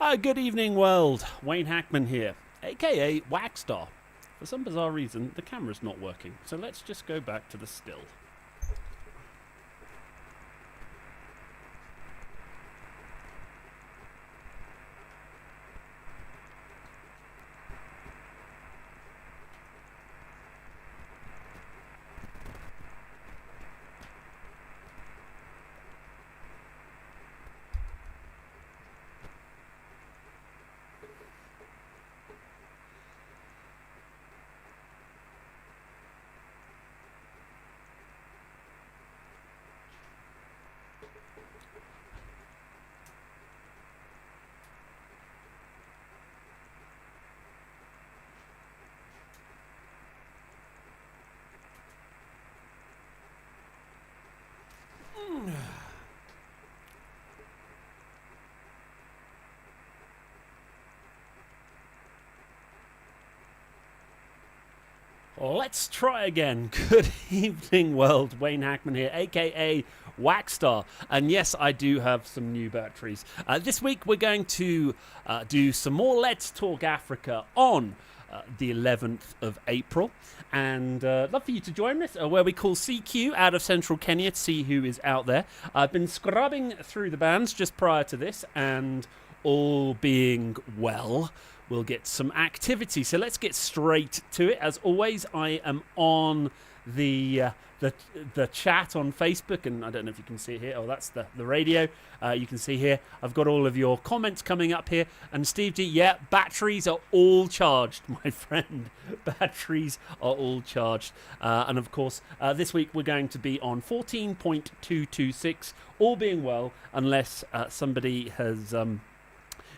Good evening, world. Wayne Hackman here, aka Whackstar. For some bizarre reason, the camera's not working, so let's just go back to the still. Let's try again. Good evening, world. Wayne Hackman here, aka Whackstar. And yes, I do have some new batteries. This week we're going to do some more Let's Talk Africa on the 11th of April. And love for you to join us, where we call CQ out of central Kenya to see who is out there. I've been scrubbing through the bands just prior to this, and all being well, we'll get some activity. So let's get straight to it. As always, I am on the chat on Facebook, and I don't know if you can see it here. Oh, that's the radio. You can see here. I've got all of your comments coming up here. And Steve G, yeah, batteries are all charged, my friend. Batteries are all charged. And of course, this week we're going to be on 14.226, all being well, unless somebody has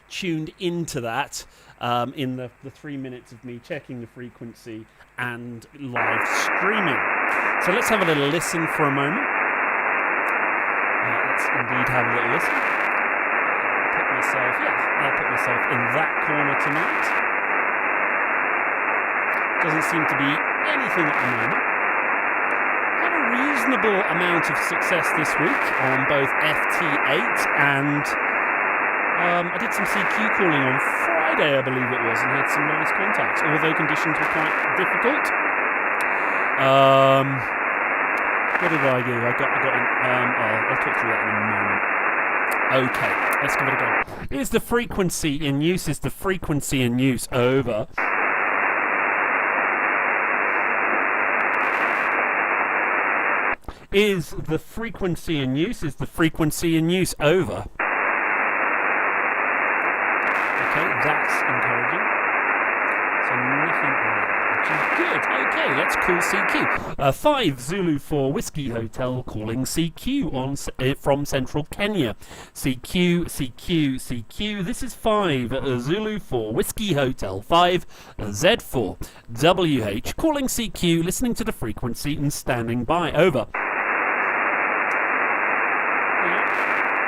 tuned into that in the 3 minutes of me checking the frequency and live streaming. So let's have a little listen for a moment. Let's indeed have a little listen. I'll put myself in that corner tonight. Doesn't seem to be anything at the moment. Had a reasonable amount of success this week on both FT8 and I did some CQ calling on Friday, I believe it was, and had some nice contacts, although conditions were quite difficult. What did I do? I got in, I'll talk through that in a moment. Okay, let's give it a go. Is the frequency in use? Is the frequency in use? Over. Is the frequency in use? Is the frequency in use? Over. Okay, that's encouraging. So nothing there, which is good. Okay, let's call CQ. 5 Zulu 4 Whiskey Hotel calling CQ on from central Kenya. CQ, CQ, CQ. This is 5 Zulu 4 Whiskey Hotel 5 Z4 WH calling CQ, listening to the frequency and standing by. Over.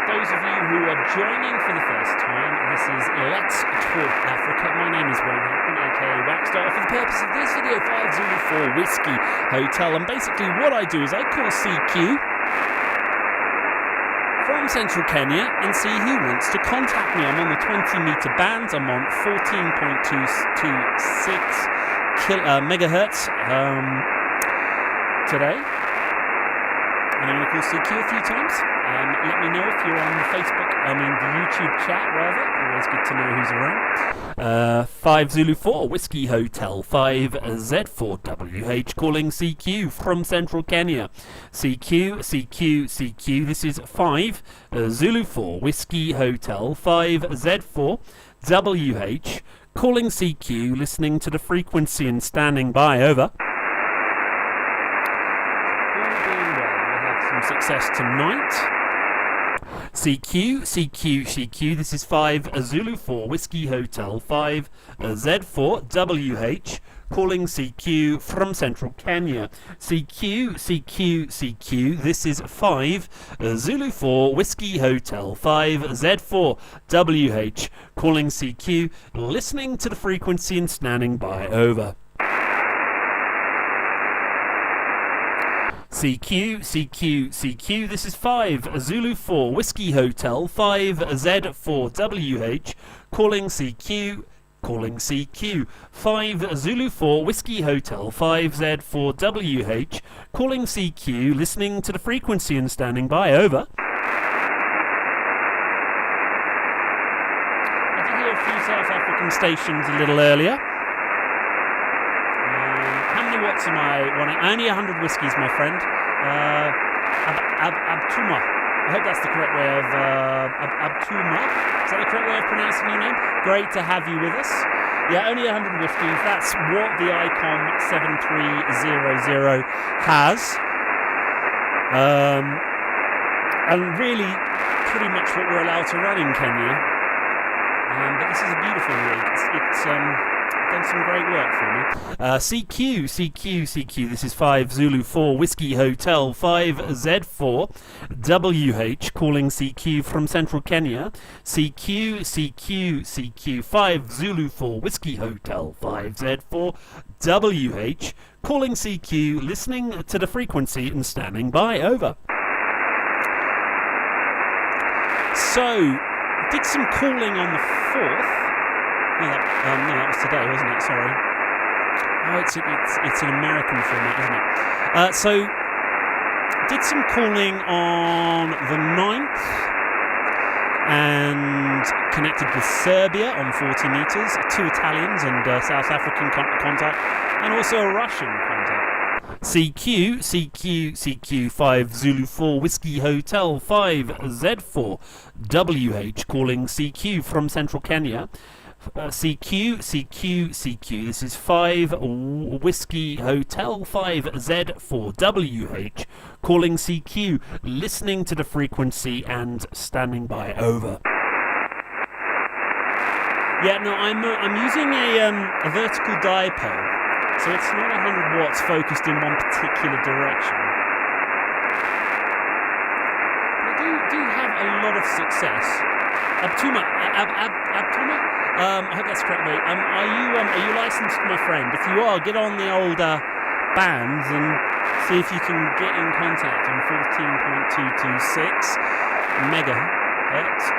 Those of you who are joining for the first time, this is Let's Talk Africa. My name is Wayne Hackman, aka Whackstar. For the purpose of this video, 5 Zulu 4 Whiskey Hotel. And basically what I do is I call CQ from central Kenya and see who wants to contact me. I'm on the 20-meter bands. I'm on 14.226 megahertz today. And I'm going to call CQ a few times. Let me know if you're on the YouTube chat, rather. Always good to know who's around. 5 Zulu 4 Whiskey Hotel 5 Z4 WH calling CQ from central Kenya. CQ, CQ, CQ. This is 5 Zulu 4 Whiskey Hotel 5 Z4 WH calling CQ, listening to the frequency and standing by. Over. Success tonight. CQ, CQ, CQ. This is 5 Zulu 4 Whiskey Hotel 5 Z4 WH calling CQ from central Kenya. CQ, CQ, CQ. This is 5 Zulu 4 Whiskey Hotel 5 Z4 WH calling CQ, listening to the frequency and standing by. Over. CQ, CQ, CQ. This is 5 Zulu 4 Whiskey Hotel 5Z4WH. Calling CQ. Calling CQ. 5 Zulu 4 Whiskey Hotel 5Z4WH. Calling CQ. Listening to the frequency and standing by. Over. I did hear a few South African stations a little earlier. How many watts am I wanting? Only 100 whiskies, my friend. Abtuma. I hope that's the correct way of Abtuma. Is that the correct way of pronouncing your name? Great to have you with us. Yeah, only 100 whiskies. That's what the ICOM 7300 has. And really, pretty much what we're allowed to run in Kenya. But this is a beautiful rig. It's done some great work for me. CQ, CQ, CQ. This is 5 Zulu 4 Whiskey Hotel 5Z4WH. Calling CQ from Central Kenya. CQ, CQ, CQ. 5 Zulu 4 Whiskey Hotel 5Z4WH. Calling CQ. Listening to the frequency and standing by. Over. So, did some calling on the 4th. No, that was today, wasn't it? Sorry. Oh, it's an American format, isn't it? So, did some calling on the 9th and connected with Serbia on 40 meters, 2 Italians and South African contact, and also a Russian contact. CQ, CQ, CQ, 5 Zulu 4 Whiskey Hotel 5Z4WH. Calling CQ from Central Kenya. CQ, CQ, CQ. This is 5 Whiskey Hotel 5Z4WH. Calling CQ. Listening to the frequency and standing by. Over. Yeah, no, I'm using a vertical dipole, so it's not 100 watts focused in one particular direction. I do have a lot of success. Abtuma. I hope that's correct, mate. Are you licensed, my friend? If you are, get on the old bands and see if you can get in contact on 14.226 megahertz.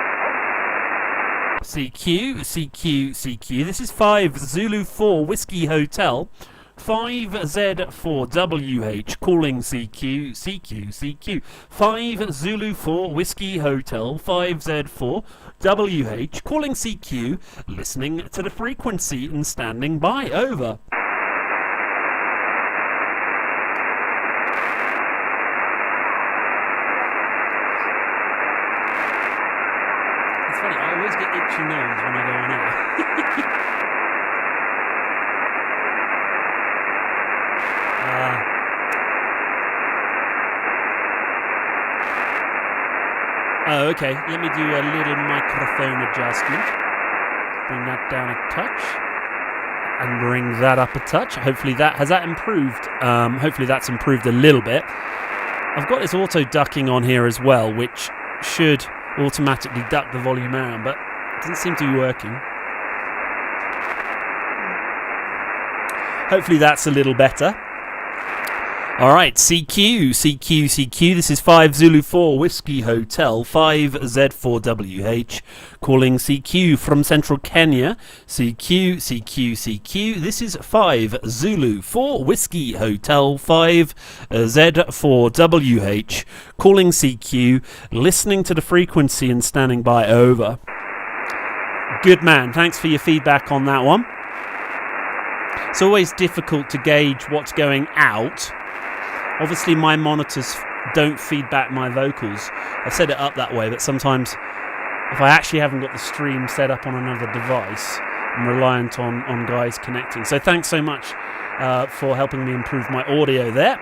CQ, CQ, CQ. This is 5 Zulu 4 Whiskey Hotel 5Z4WH. Calling CQ, CQ, CQ. 5 Zulu 4 Whiskey Hotel 5Z4WH. Calling CQ. Listening to the frequency and standing by. Over. It's funny, I always get itchy nose when I go on air. Oh, okay. Let me do a little microphone adjustment. Bring that down a touch. And bring that up a touch. Hopefully has that improved? Hopefully that's improved a little bit. I've got this auto ducking on here as well, which should automatically duck the volume around, but it doesn't seem to be working. Hopefully that's a little better. Alright, CQ, CQ, CQ. This is 5 Zulu 4 Whiskey Hotel 5Z4WH. Calling CQ from Central Kenya. CQ, CQ, CQ. This is 5 Zulu 4 Whiskey Hotel 5Z4WH. Calling CQ. Listening to the frequency and standing by. Over. Good man. Thanks for your feedback on that one. It's always difficult to gauge what's going out. Obviously, my monitors don't feed back my vocals. I set it up that way, but sometimes if I actually haven't got the stream set up on another device, I'm reliant on guys connecting. So thanks so much for helping me improve my audio there.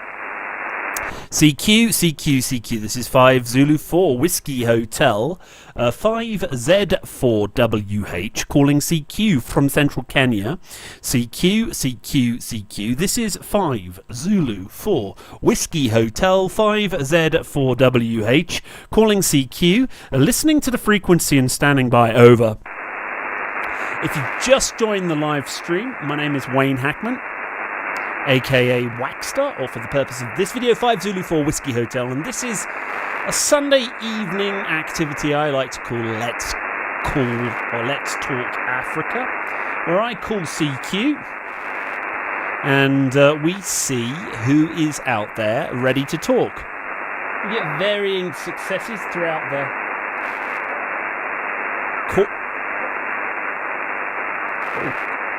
CQ, CQ, CQ. This is 5 Zulu 4 Whiskey Hotel 5Z4WH. Calling CQ from Central Kenya. CQ, CQ, CQ. This is 5 Zulu 4 Whiskey Hotel 5Z4WH. Calling CQ. Listening to the frequency and standing by. Over. If you've just joined the live stream, my name is Wayne Hackman. aka Whackstar, or for the purpose of this video, 5 Zulu 4 Whiskey Hotel, and this is a Sunday evening activity I like to call Let's Talk Africa, where I call CQ and we see who is out there ready to talk. We get varying successes throughout the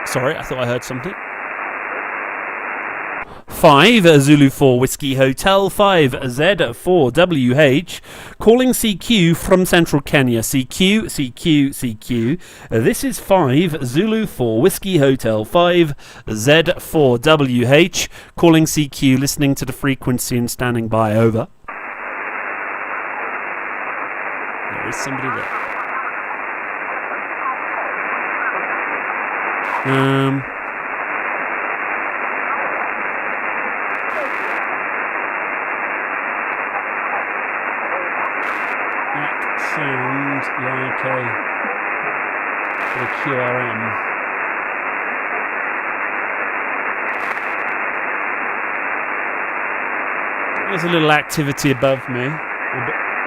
sorry, I thought I heard something. 5 Zulu 4 Whiskey Hotel, 5Z4WH, calling CQ from central Kenya. CQ. This is 5 Zulu 4 Whiskey Hotel, 5Z4WH, calling CQ, listening to the frequency and standing by. Over. There is somebody there. That sounds like a QRM. There's a little activity above me,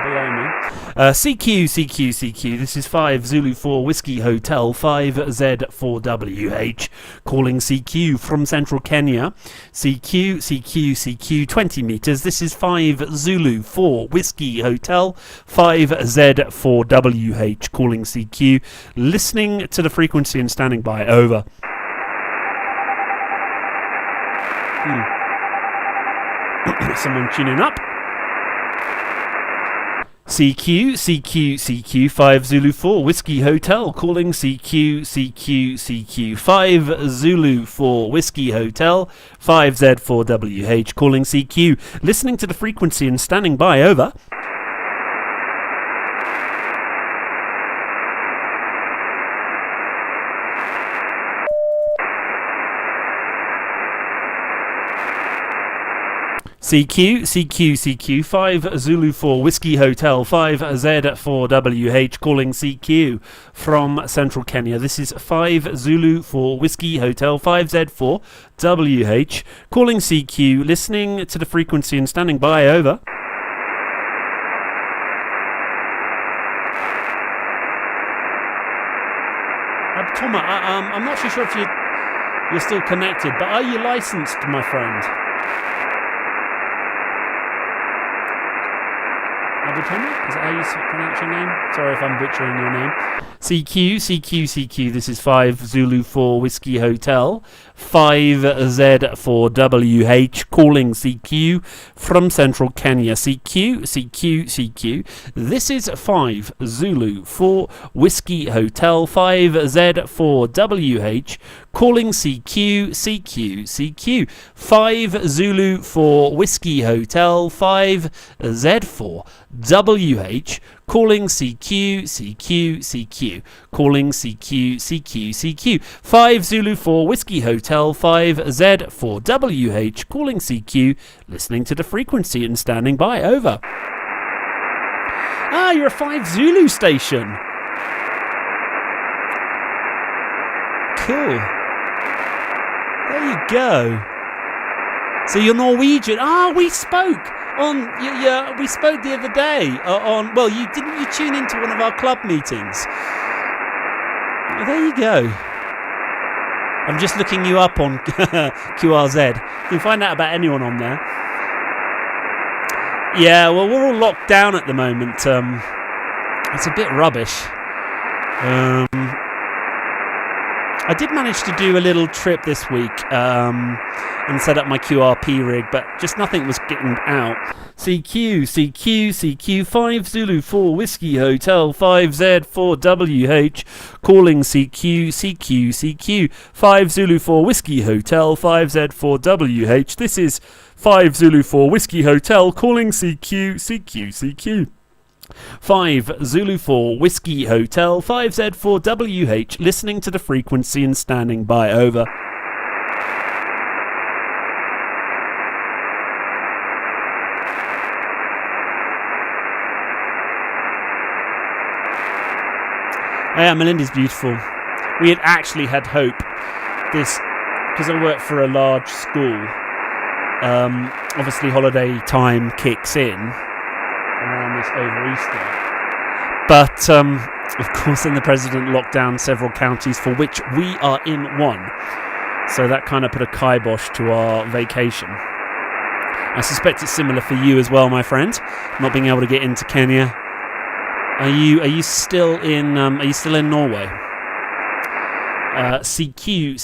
below me. CQ. This is 5 Zulu 4 Whiskey Hotel, 5Z4WH, calling CQ from central Kenya. CQ, 20 meters. This is 5 Zulu 4 Whiskey Hotel, 5Z4WH, calling CQ, listening to the frequency and standing by. Over. Someone tuning up. CQ, 5 Zulu 4 Whiskey Hotel, calling CQ, 5 Zulu 4 Whiskey Hotel, 5Z4WH, calling CQ, listening to the frequency and standing by. Over. CQ, 5 Zulu 4 Whiskey Hotel, 5Z4WH, calling CQ from central Kenya. This is 5 Zulu 4 Whiskey Hotel, 5Z4WH, calling CQ, listening to the frequency and standing by. Over. Tom, I'm not too sure if you're still connected, but are you licensed, my friend? Is that how you pronounce your name? Sorry if I'm butchering your name. CQ. This is 5 Zulu 4 Whiskey Hotel, 5Z4WH, calling CQ from central Kenya. CQ. This is 5 Zulu 4 Whiskey Hotel, 5Z4WH, calling CQ. 5 Zulu 4 Whiskey Hotel, 5Z4WH, calling CQ, calling CQ. 5 Zulu 4 Whiskey Hotel, 5Z4WH, calling CQ, listening to the frequency and standing by. Over. You're a 5 Zulu station. Cool. There you go. So you're Norwegian. We spoke we spoke the other day you tune into one of our club meetings. There you go. I'm just looking you up on QRZ. You can find out about anyone on there. Yeah, well, we're all locked down at the moment. It's a bit rubbish. I did manage to do a little trip this week and set up my QRP rig, but just nothing was getting out. CQ, 5 Zulu 4 Whiskey Hotel, 5Z4WH, calling CQ, 5 Zulu 4 Whiskey Hotel, 5Z4WH. This is 5 Zulu 4 Whiskey Hotel, calling CQ. 5 Zulu 4 Whiskey Hotel, 5Z4WH, listening to the frequency and standing by. Over. Yeah, Melinda's beautiful. We had actually had hope this because I work for a large school, obviously holiday time kicks in around this over Easter. But, of course, then the president locked down several counties, for which we are in one. So that kind of put a kibosh to our vacation. I suspect it's similar for you as well, my friend, not being able to get into Kenya. Are you still in Norway? CQ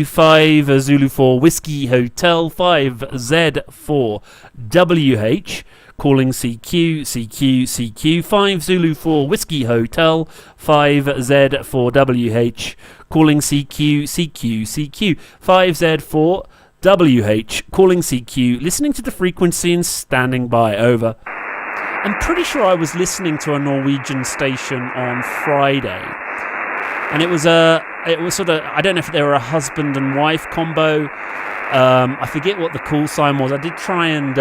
5 Zulu 4 Whiskey Hotel 5Z4 WH, calling CQ 5 Zulu 4 Whiskey Hotel 5Z4 WH, calling CQ 5Z4 WH, calling CQ, listening to the frequency and standing by, over. I'm pretty sure I was listening to a Norwegian station on Friday, and it was sort of, I don't know if they were a husband and wife combo. I forget what the call sign was. I did try and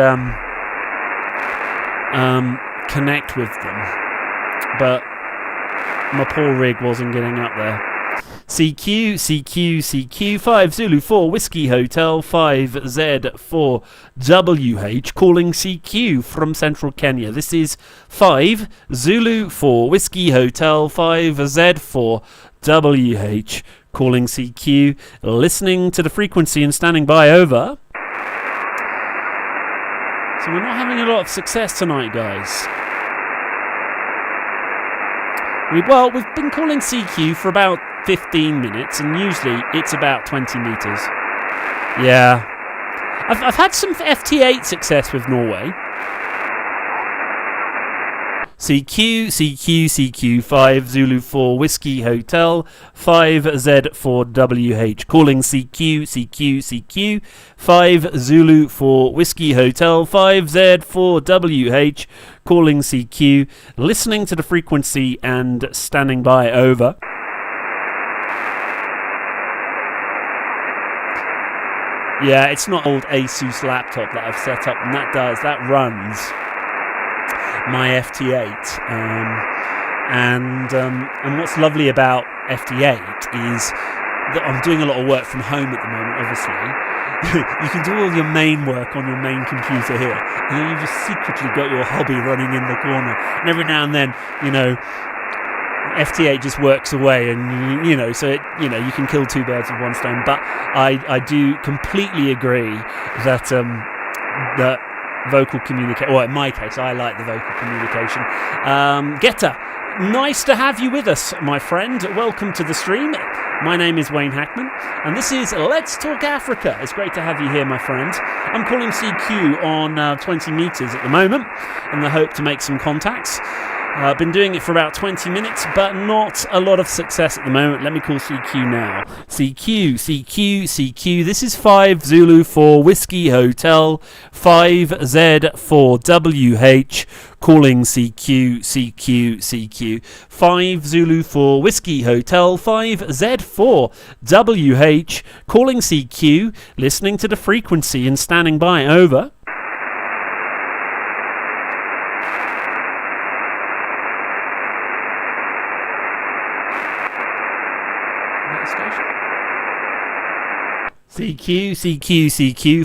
connect with them, but my poor rig wasn't getting up there. CQ 5 Zulu 4 Whiskey Hotel 5Z4 WH, calling CQ from central Kenya. This is 5 Zulu 4 Whiskey Hotel 5Z4 WH, calling CQ, listening to the frequency and standing by, over. So we're not having a lot of success tonight, guys. We've been calling CQ for about 15 minutes, and usually it's about 20 meters. Yeah. I've had some FT8 success with Norway. CQ 5 Zulu 4 Whiskey Hotel 5Z4 WH, calling CQ 5 Zulu 4 Whiskey Hotel 5Z4 WH, calling CQ, listening to the frequency and standing by, over. Yeah, it's not old Asus laptop that I've set up, and that runs my FT8, and what's lovely about FT8 is that I'm doing a lot of work from home at the moment. Obviously, you can do all your main work on your main computer here, and then you've just secretly got your hobby running in the corner. And every now and then, FT8 just works away, and so you can kill two birds with one stone. But I do completely agree that that vocal communication, well, in my case, I like the vocal communication. Geta, nice to have you with us, my friend. Welcome to the stream. My name is Wayne Hackman, and this is Let's Talk Africa. It's great to have you here, my friend. I'm calling CQ on 20 meters at the moment in the hope to make some contacts. I've been doing it for about 20 minutes, but not a lot of success at the moment. Let me call CQ now. CQ. This is 5 Zulu 4 Whiskey Hotel 5Z4 WH, calling CQ. 5 Zulu 4 Whiskey Hotel 5Z4 WH, calling CQ, listening to the frequency and standing by, over. CQ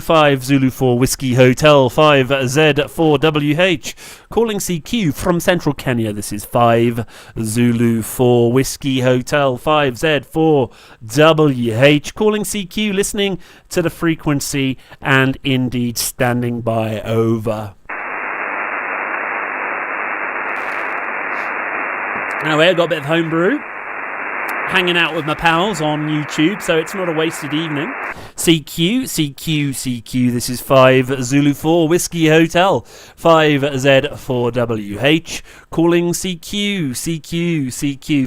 5 Zulu 4 Whiskey Hotel 5Z4 WH, calling CQ from central Kenya. This is 5 Zulu 4 Whiskey Hotel 5Z4 WH, calling CQ, listening to the frequency and indeed standing by, over. Anyway, I got a bit of homebrew, hanging out with my pals on YouTube, so it's not a wasted evening. CQ, this is 5 Zulu 4 Whiskey Hotel 5Z4 WH, calling CQ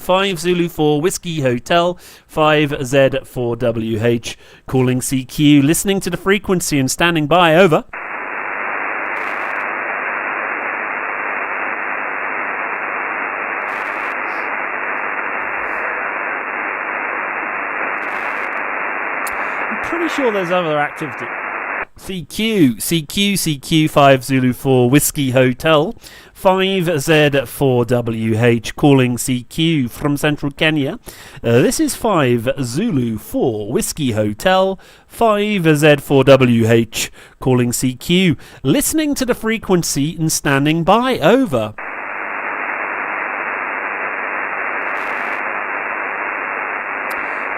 5 Zulu 4 Whiskey Hotel 5Z4 WH, calling CQ, listening to the frequency and standing by, over. Pretty sure there's other activity. CQ 5 Zulu 4 Whiskey Hotel 5Z4WH calling CQ from central Kenya. This is 5 Zulu 4 Whiskey Hotel 5Z4WH calling CQ, listening to the frequency and standing by. Over.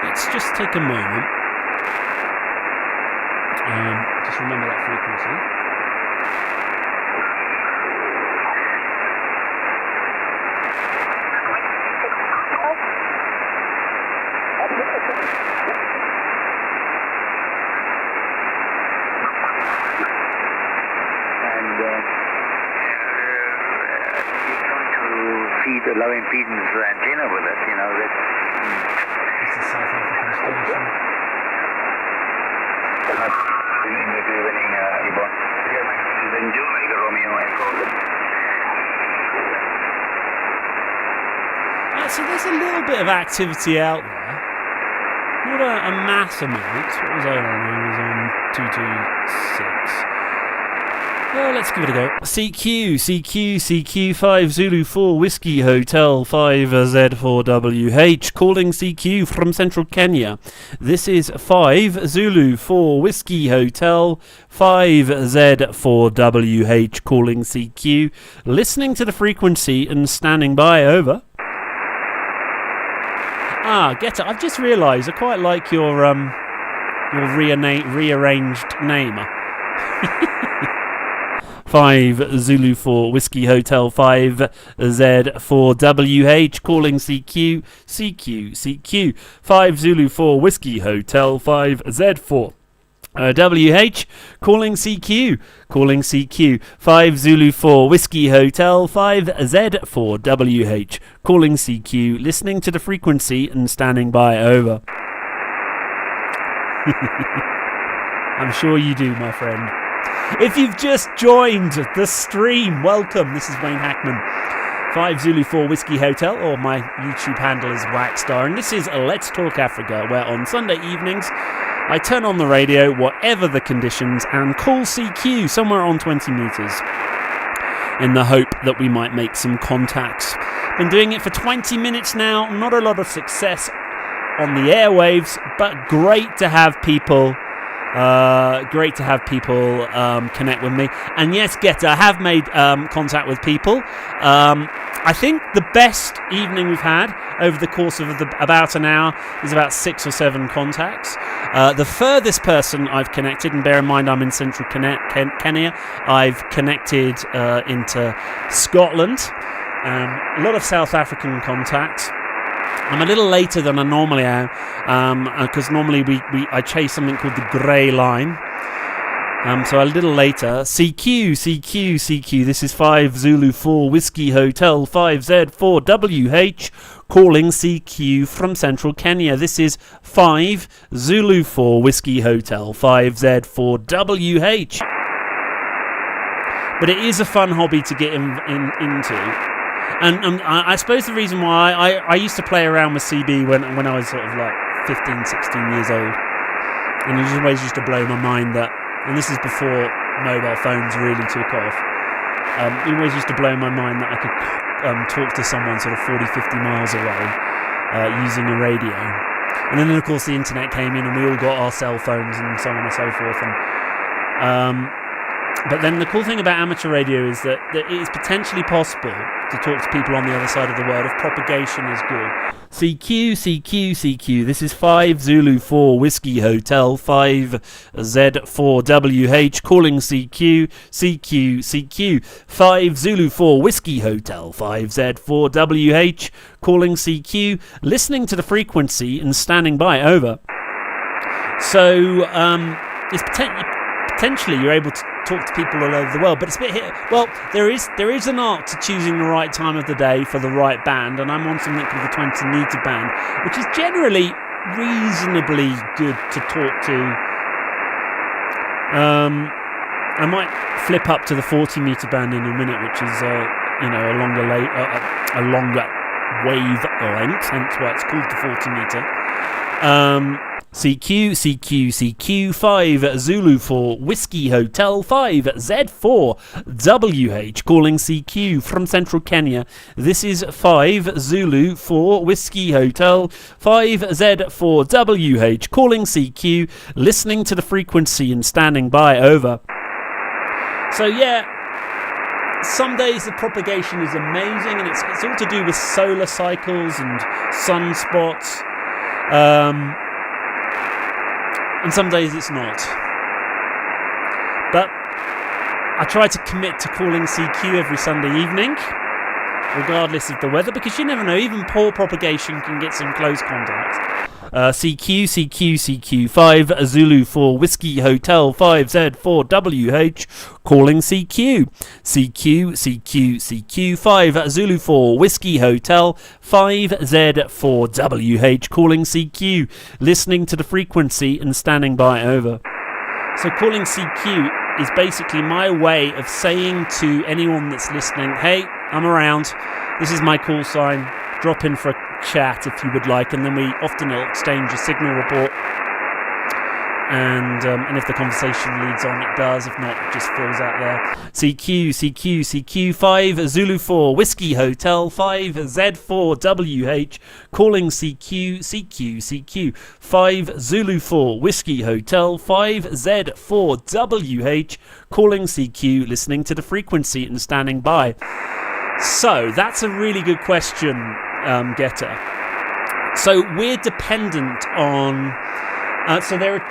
Let's just take a moment. Just remember that frequency. The low impedance antenna with it, you know. It's a South African station. So there's a little bit of activity out there. Not a mass amount. What was I on? I was on 226. Well, let's give it a go. CQ 5 Zulu 4 Whiskey Hotel 5Z4WH calling CQ from central Kenya. This is 5 Zulu 4 Whiskey Hotel 5Z4WH calling CQ, listening to the frequency and standing by. Over. Get it. I've just realised I quite like your rearranged name. 5 Zulu 4 Whiskey Hotel 5Z4WH calling CQ 5 Zulu 4 Whiskey Hotel 5Z4 WH calling CQ 5 Zulu 4 Whiskey Hotel 5Z4WH calling CQ, listening to the frequency and standing by. Over. I'm sure you do, my friend. If you've just joined the stream, welcome. This is Wayne Hackman, 5 Zulu 4 Whiskey Hotel, or my YouTube handle is Whackstar, and this is Let's Talk Africa, where on Sunday evenings I turn on the radio, whatever the conditions, and call CQ somewhere on 20 metres in the hope that we might make some contacts. Been doing it for 20 minutes now, not a lot of success on the airwaves, but great to have people connect with me. And yes, I have made contact with people. I think the best evening we've had over the course of about an hour is about 6 or 7 contacts. The furthest person I've connected, and bear in mind I'm in central Kenya, I've connected into Scotland. A lot of South African contacts. I'm a little later than I normally am, because normally I chase something called the grey line. So a little later. CQ. This is 5 Zulu 4 Whiskey Hotel 5Z4WH calling CQ from central Kenya. This is 5 Zulu 4 Whiskey Hotel 5Z4WH. But it is a fun hobby to get into. And I suppose the reason why I used to play around with CB when I was sort of like 15, 16 years old. And it always used to blow my mind that, and this is before mobile phones really took off, it always used to blow my mind that I could talk to someone sort of 40, 50 miles away using a radio. And then, of course, the internet came in and we all got our cell phones and so on and so forth. And but then the cool thing about amateur radio is that it is potentially possible to talk to people on the other side of the world if propagation is good. CQ. This is 5 Zulu 4 Whiskey Hotel 5Z4WH calling CQ 5 Zulu 4 Whiskey Hotel 5Z4WH calling CQ, listening to the frequency and standing by. Over. So it's potentially you're able to talk to people all over the world, but it's a bit well, there is an art to choosing the right time of the day for the right band, and I'm on something called the 20 meter band, which is generally reasonably good to talk to. I might flip up to the 40 meter band in a minute, which is a longer wave length, hence why it's called the 40 meter. CQ, CQ, CQ, 5 Zulu 4 Whiskey Hotel, 5 Z4 WH, calling CQ from central Kenya. This is 5 Zulu 4 Whiskey Hotel, 5 Z4 WH, calling CQ, listening to the frequency and standing by, over. So yeah, some days the propagation is amazing, and it's all to do with solar cycles and sunspots. And some days it's not. But I try to commit to calling CQ every Sunday evening, regardless of the weather, because you never know, even poor propagation can get some close contact. CQ, CQ, CQ, 5 Zulu 4 Whiskey Hotel, 5 Z4 WH, calling CQ. CQ, CQ, CQ, 5 Zulu 4 Whiskey Hotel, 5 Z4 WH, calling CQ, listening to the frequency and standing by, over. So calling CQ is basically my way of saying to anyone that's listening, hey, I'm around, this is my call sign, drop in for a chat if you would like, and then we often will exchange a signal report, and if the conversation leads on, it does. If not, it just fills out there. CQ, CQ, CQ, 5 Zulu 4 Whiskey Hotel, 5 Z4 WH, calling CQ, CQ, CQ, 5 Zulu 4 Whiskey Hotel, 5 Z4 WH, calling CQ, listening to the frequency and standing by. So that's a really good question, Getter. So we're dependent on. So there are,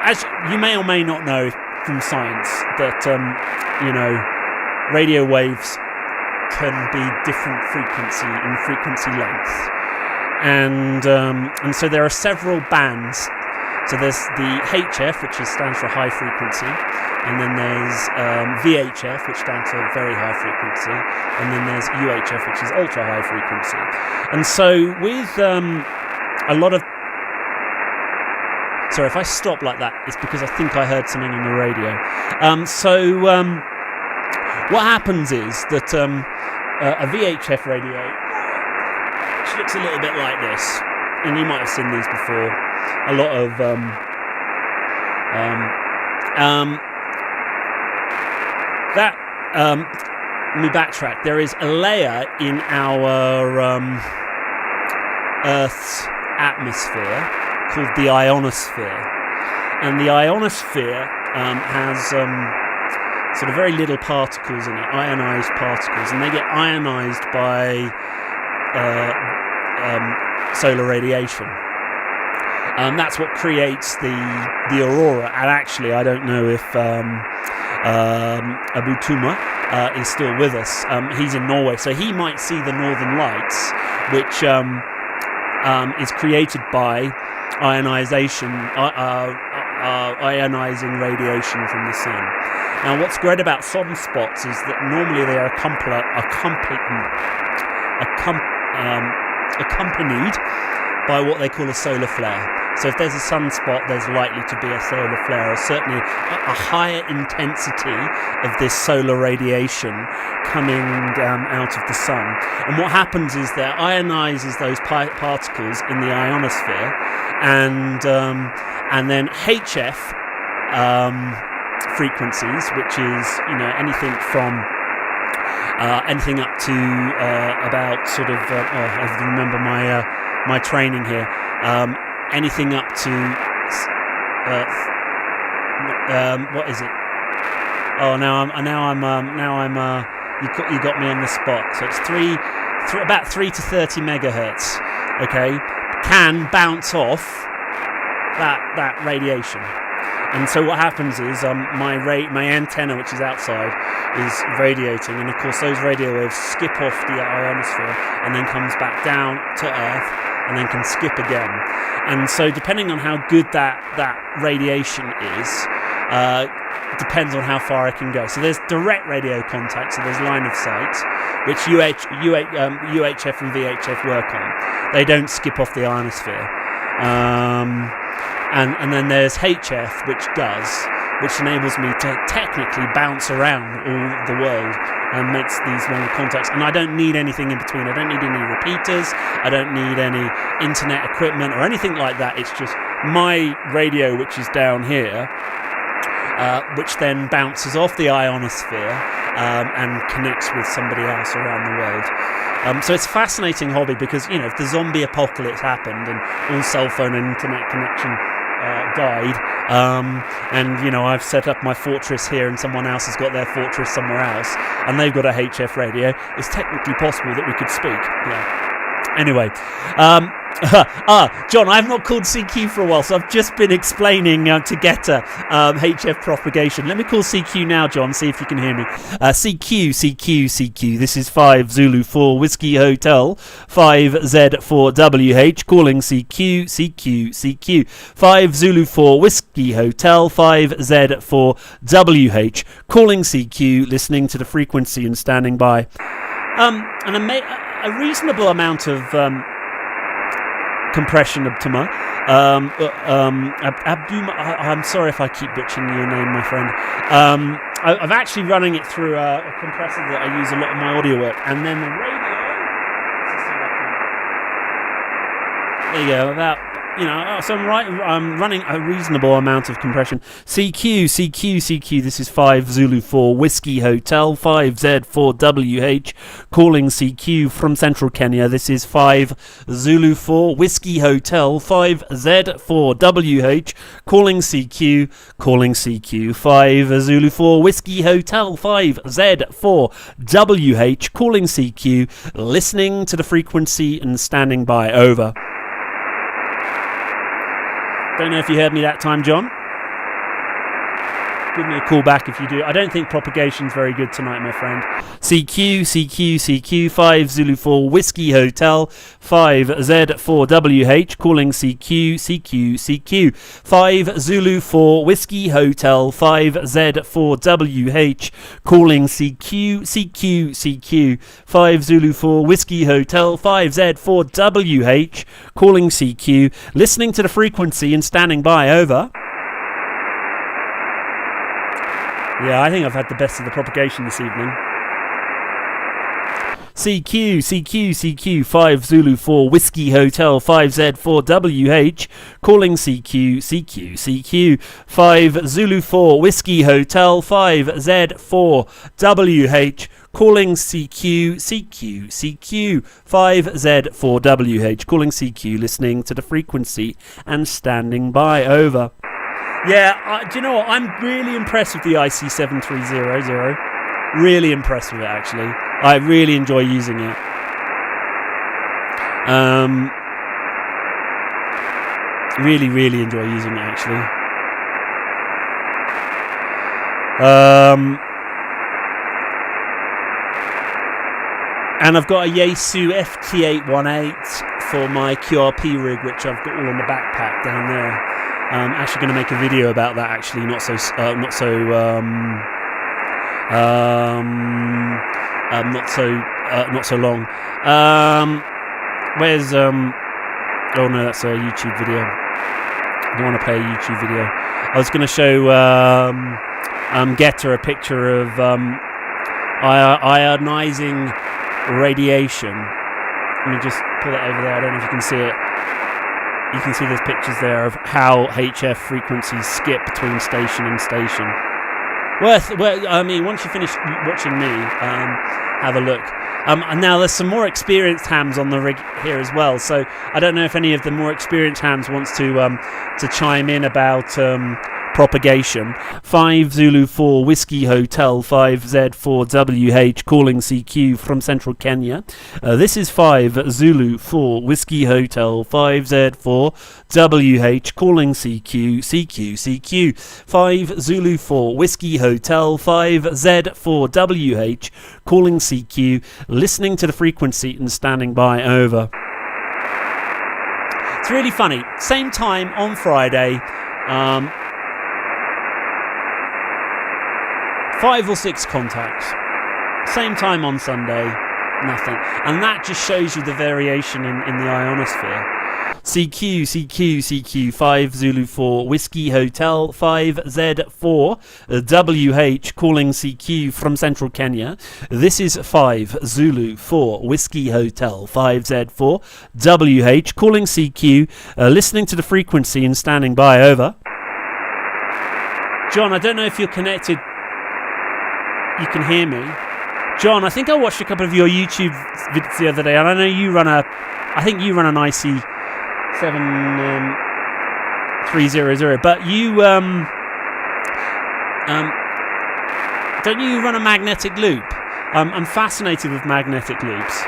as you may or may not know from science, that radio waves can be different frequency length, and so there are several bands. So there's the HF, which stands for high frequency, and then there's VHF, which stands for very high frequency, and then there's UHF, which is ultra high frequency. And so with a lot of... Sorry, if I stop like that, it's because I think I heard something on the radio. What happens is that a VHF radio, which looks a little bit like this, and you might have seen these before, a lot of let me backtrack. There is a layer in our Earth's atmosphere called the ionosphere, and the ionosphere has sort of very little particles in it, ionized particles, and they get ionized by solar radiation. That's what creates the aurora. And actually, I don't know if Abu Tuma is still with us. He's in Norway, so he might see the Northern Lights, which is created by ionizing radiation from the sun. Now, what's great about sunspots is that normally they are accompanied by what they call a solar flare. So if there's a sunspot, there's likely to be a solar flare, or certainly a higher intensity of this solar radiation coming out of the sun. And what happens is that ionizes those particles in the ionosphere, and then HF frequencies, which is anything from anything up to about sort of I remember my training here. Anything up to what is it? Oh, you got me on the spot. So it's about 3 to 30 megahertz. Okay, can bounce off that radiation. And so what happens is my antenna, which is outside, is radiating, and of course those radio waves skip off the ionosphere and then comes back down to Earth, and then can skip again. And so depending on how good that radiation is, depends on how far it can go. So there's direct radio contact, so there's line of sight, which UHF and VHF work on. They don't skip off the ionosphere. And then there's HF, which enables me to technically bounce around all the world and makes these long contacts. And I don't need anything in between. I don't need any repeaters. I don't need any internet equipment or anything like that. It's just my radio, which is down here, which then bounces off the ionosphere and connects with somebody else around the world. So it's a fascinating hobby because, if the zombie apocalypse happened and all cell phone and internet connection died, and I've set up my fortress here and someone else has got their fortress somewhere else and they've got a HF radio, it's technically possible that we could speak. Anyway, John, I have not called CQ for a while, so I've just been explaining to Getter HF propagation. Let me call CQ now, John, see if you can hear me. CQ, this is 5 Zulu 4 Whiskey Hotel, 5Z4WH, calling CQ. 5 Zulu 4 Whiskey Hotel, 5Z4WH, calling CQ, listening to the frequency and standing by. A reasonable amount of compression, Abduma. I'm sorry if I keep butchering your name, my friend. I'm actually running it through a compressor that I use a lot in my audio work, and then the radio. There you go. So I'm running a reasonable amount of compression. CQ. This is 5 Zulu 4 Whiskey Hotel, 5Z4WH, calling CQ from Central Kenya. This is 5 Zulu 4 Whiskey Hotel, 5Z4WH, calling CQ. 5 Zulu 4 Whiskey Hotel, 5Z4WH, calling CQ, listening to the frequency and standing by. Over. Don't know if you heard me that time, John. Give me a call back if you do. I don't think propagation's very good tonight, my friend. CQ, 5 Zulu 4 Whiskey Hotel, 5Z4WH, calling CQ. 5 Zulu 4 Whiskey Hotel, 5Z4WH, calling CQ. 5 Zulu 4 Whiskey Hotel, 5Z4WH, calling CQ, listening to the frequency and standing by. Over. Yeah, I think I've had the best of the propagation this evening. CQ, 5 Zulu 4 Whiskey Hotel, 5Z4WH, calling CQ. 5 Zulu 4 Whiskey Hotel, 5Z4WH, calling CQ. 5Z4WH, calling CQ, listening to the frequency and standing by. Over. Yeah, do you know what? I'm really impressed with the IC7300. Really impressed with it, actually. I really enjoy using it. Really enjoy using it, actually. And I've got a Yaesu FT818 for my QRP rig, which I've got all in the backpack down there. I'm actually going to make a video about that. Actually, not so long. Where's oh no, that's a YouTube video. I don't want to play a YouTube video. I was going to show Getter a picture of ionizing radiation. Let me just pull it over there. I don't know if you can see it. You can see there's pictures there of how HF frequencies skip between station and station. Once you finish watching me, have a look. And now there's some more experienced hams on the rig here as well. So I don't know if any of the more experienced hams wants to chime in about propagation. 5 Zulu 4 Whiskey Hotel, 5Z4WH, calling CQ from Central Kenya. This is 5 Zulu 4 Whiskey Hotel, 5Z4WH, calling CQ. 5 Zulu 4 Whiskey Hotel, 5Z4WH, calling CQ, listening to the frequency and standing by. Over. It's really funny. Same time on Friday. 5 or 6 contacts. Same time on Sunday, nothing. And that just shows you the variation in the ionosphere. CQ 5 Zulu 4 Whiskey Hotel 5Z4 WH calling CQ from central Kenya. This is 5 Zulu 4 Whiskey Hotel 5Z4 WH calling CQ, listening to the frequency and standing by. Over. John, I don't know if you're connected. You can hear me. John, I think I watched a couple of your YouTube vids the other day, and I know you run an IC 7300, but you don't you run a magnetic loop? I'm fascinated with magnetic loops.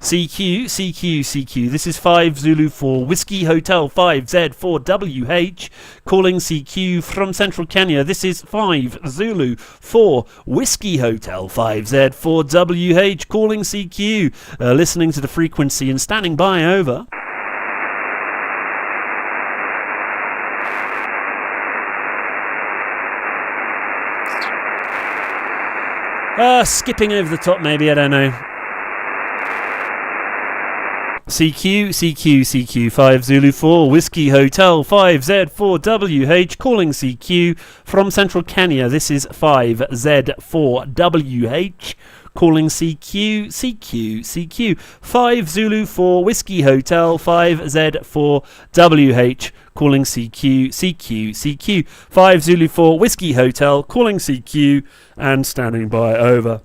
CQ. This is 5 Zulu 4 Whiskey Hotel 5Z4 WH calling CQ from central Kenya. This is 5 Zulu 4 Whiskey Hotel 5Z4 WH calling CQ, listening to the frequency and standing by. Over. Skipping over the top maybe, I don't know. CQ 5 Zulu 4 Whiskey Hotel 5Z4 WH calling CQ from central Kenya. This is 5Z4 WH calling CQ 5 Zulu 4 Whiskey Hotel 5Z4 WH calling CQ 5 Zulu 4 Whiskey Hotel calling CQ and standing by. Over.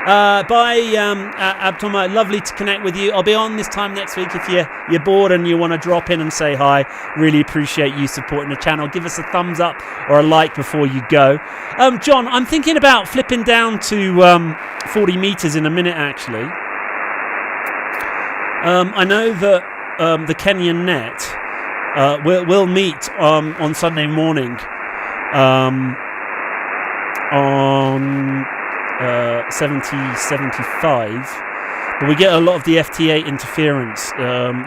Abtoma, lovely to connect with you. I'll be on this time next week if you're bored and you want to drop in and say hi. Really appreciate you supporting the channel. Give us a thumbs up or a like before you go. John, I'm thinking about flipping down to 40 meters in a minute, actually. I know that the Kenyan Net will meet on Sunday morning on 70-75, but we get a lot of the FT8 interference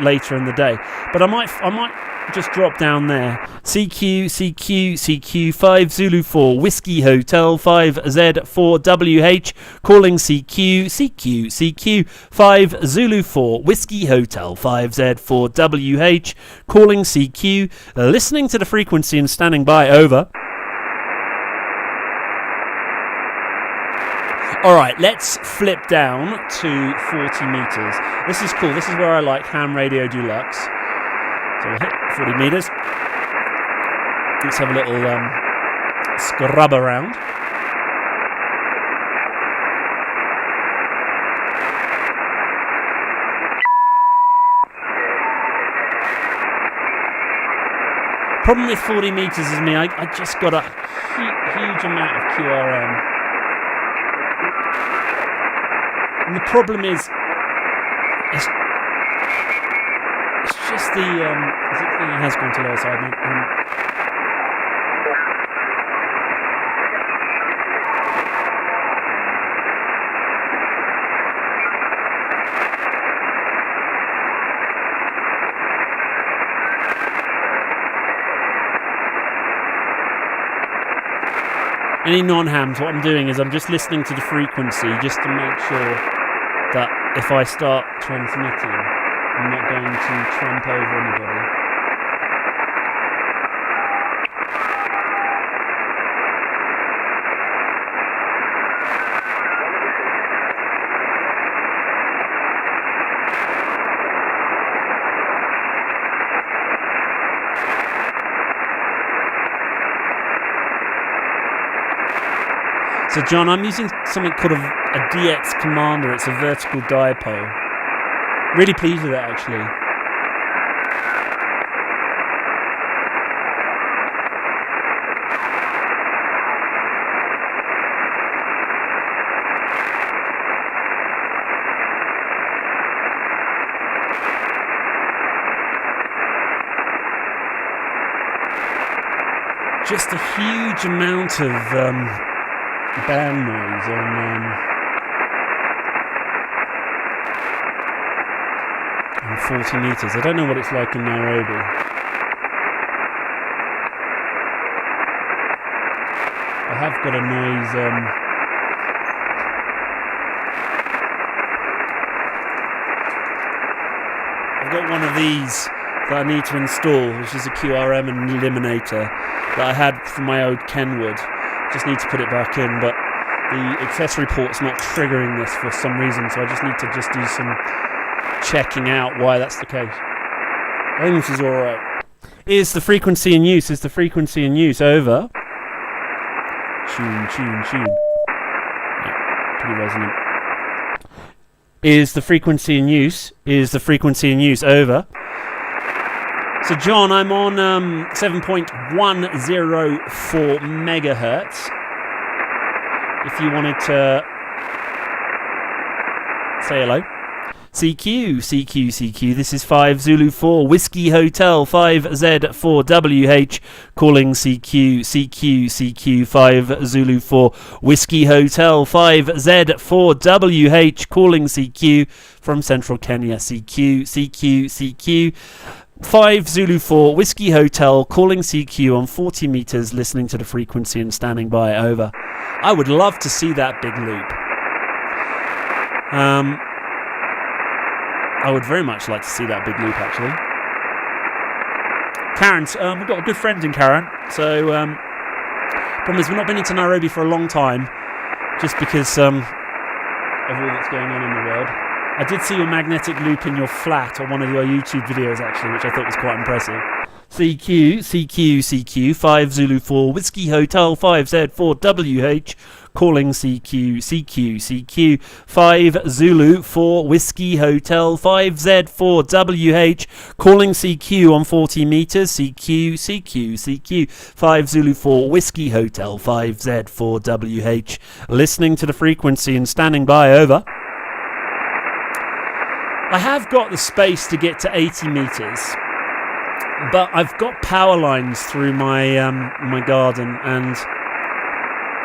later in the day. But I might just drop down there. CQ 5 Zulu 4 Whiskey Hotel 5Z4 WH calling CQ 5 Zulu 4 Whiskey Hotel 5Z4 WH calling CQ, listening to the frequency and standing by. Over. Alright, let's flip down to 40 meters. This is cool. This is where I like Ham Radio Deluxe. So we'll hit 40 meters. Let's have a little scrub around. Problem with 40 meters is me, I just got a huge amount of QRM. And the problem is, it's just the, it has gone to the other side. Any non-hams, what I'm doing is I'm just listening to the frequency just to make sure that if I start transmitting, I'm not going to tramp over anybody. So John, I'm using something called a DX Commander. It's a vertical dipole. Really pleased with it, actually. Just a huge amount of band noise on 40 meters. I don't know what it's like in Nairobi. I have got a noise I've got one of these that I need to install, which is a QRM and eliminator that I had from my old Kenwood. Just need to put it back in, but the accessory port's not triggering this for some reason, so I just need to do some checking out why that's the case. I think this is alright. Is the frequency in use? Is the frequency in use? Over. Tune. Yeah, pretty resonant. Is the frequency in use? Is the frequency in use? Over. So John, I'm on 7.104 megahertz. If you wanted to say hello. CQ, this is 5 Zulu 4 Whiskey Hotel 5Z4WH calling CQ 5 Zulu 4 Whiskey Hotel 5Z4WH calling CQ from Central Kenya. CQ 5 Zulu 4 Whiskey Hotel calling CQ on 40 meters, listening to the frequency and standing by. Over. I would love to see that big loop. I would very much like to see that big loop, actually. Karen, we've got a good friend in Karen. So, problem is we've not been into Nairobi for a long time, just because of all that's going on in the world. I did see your magnetic loop in your flat on one of your YouTube videos, actually, which I thought was quite impressive. CQ 5 Zulu 4 Whiskey Hotel 5Z4WH calling CQ 5 Zulu 4 Whiskey Hotel 5Z4WH calling CQ on 40 meters. CQ 5 Zulu 4 Whiskey Hotel 5Z4WH listening to the frequency and standing by. Over. I have got the space to get to 80 meters, but I've got power lines through my my garden, and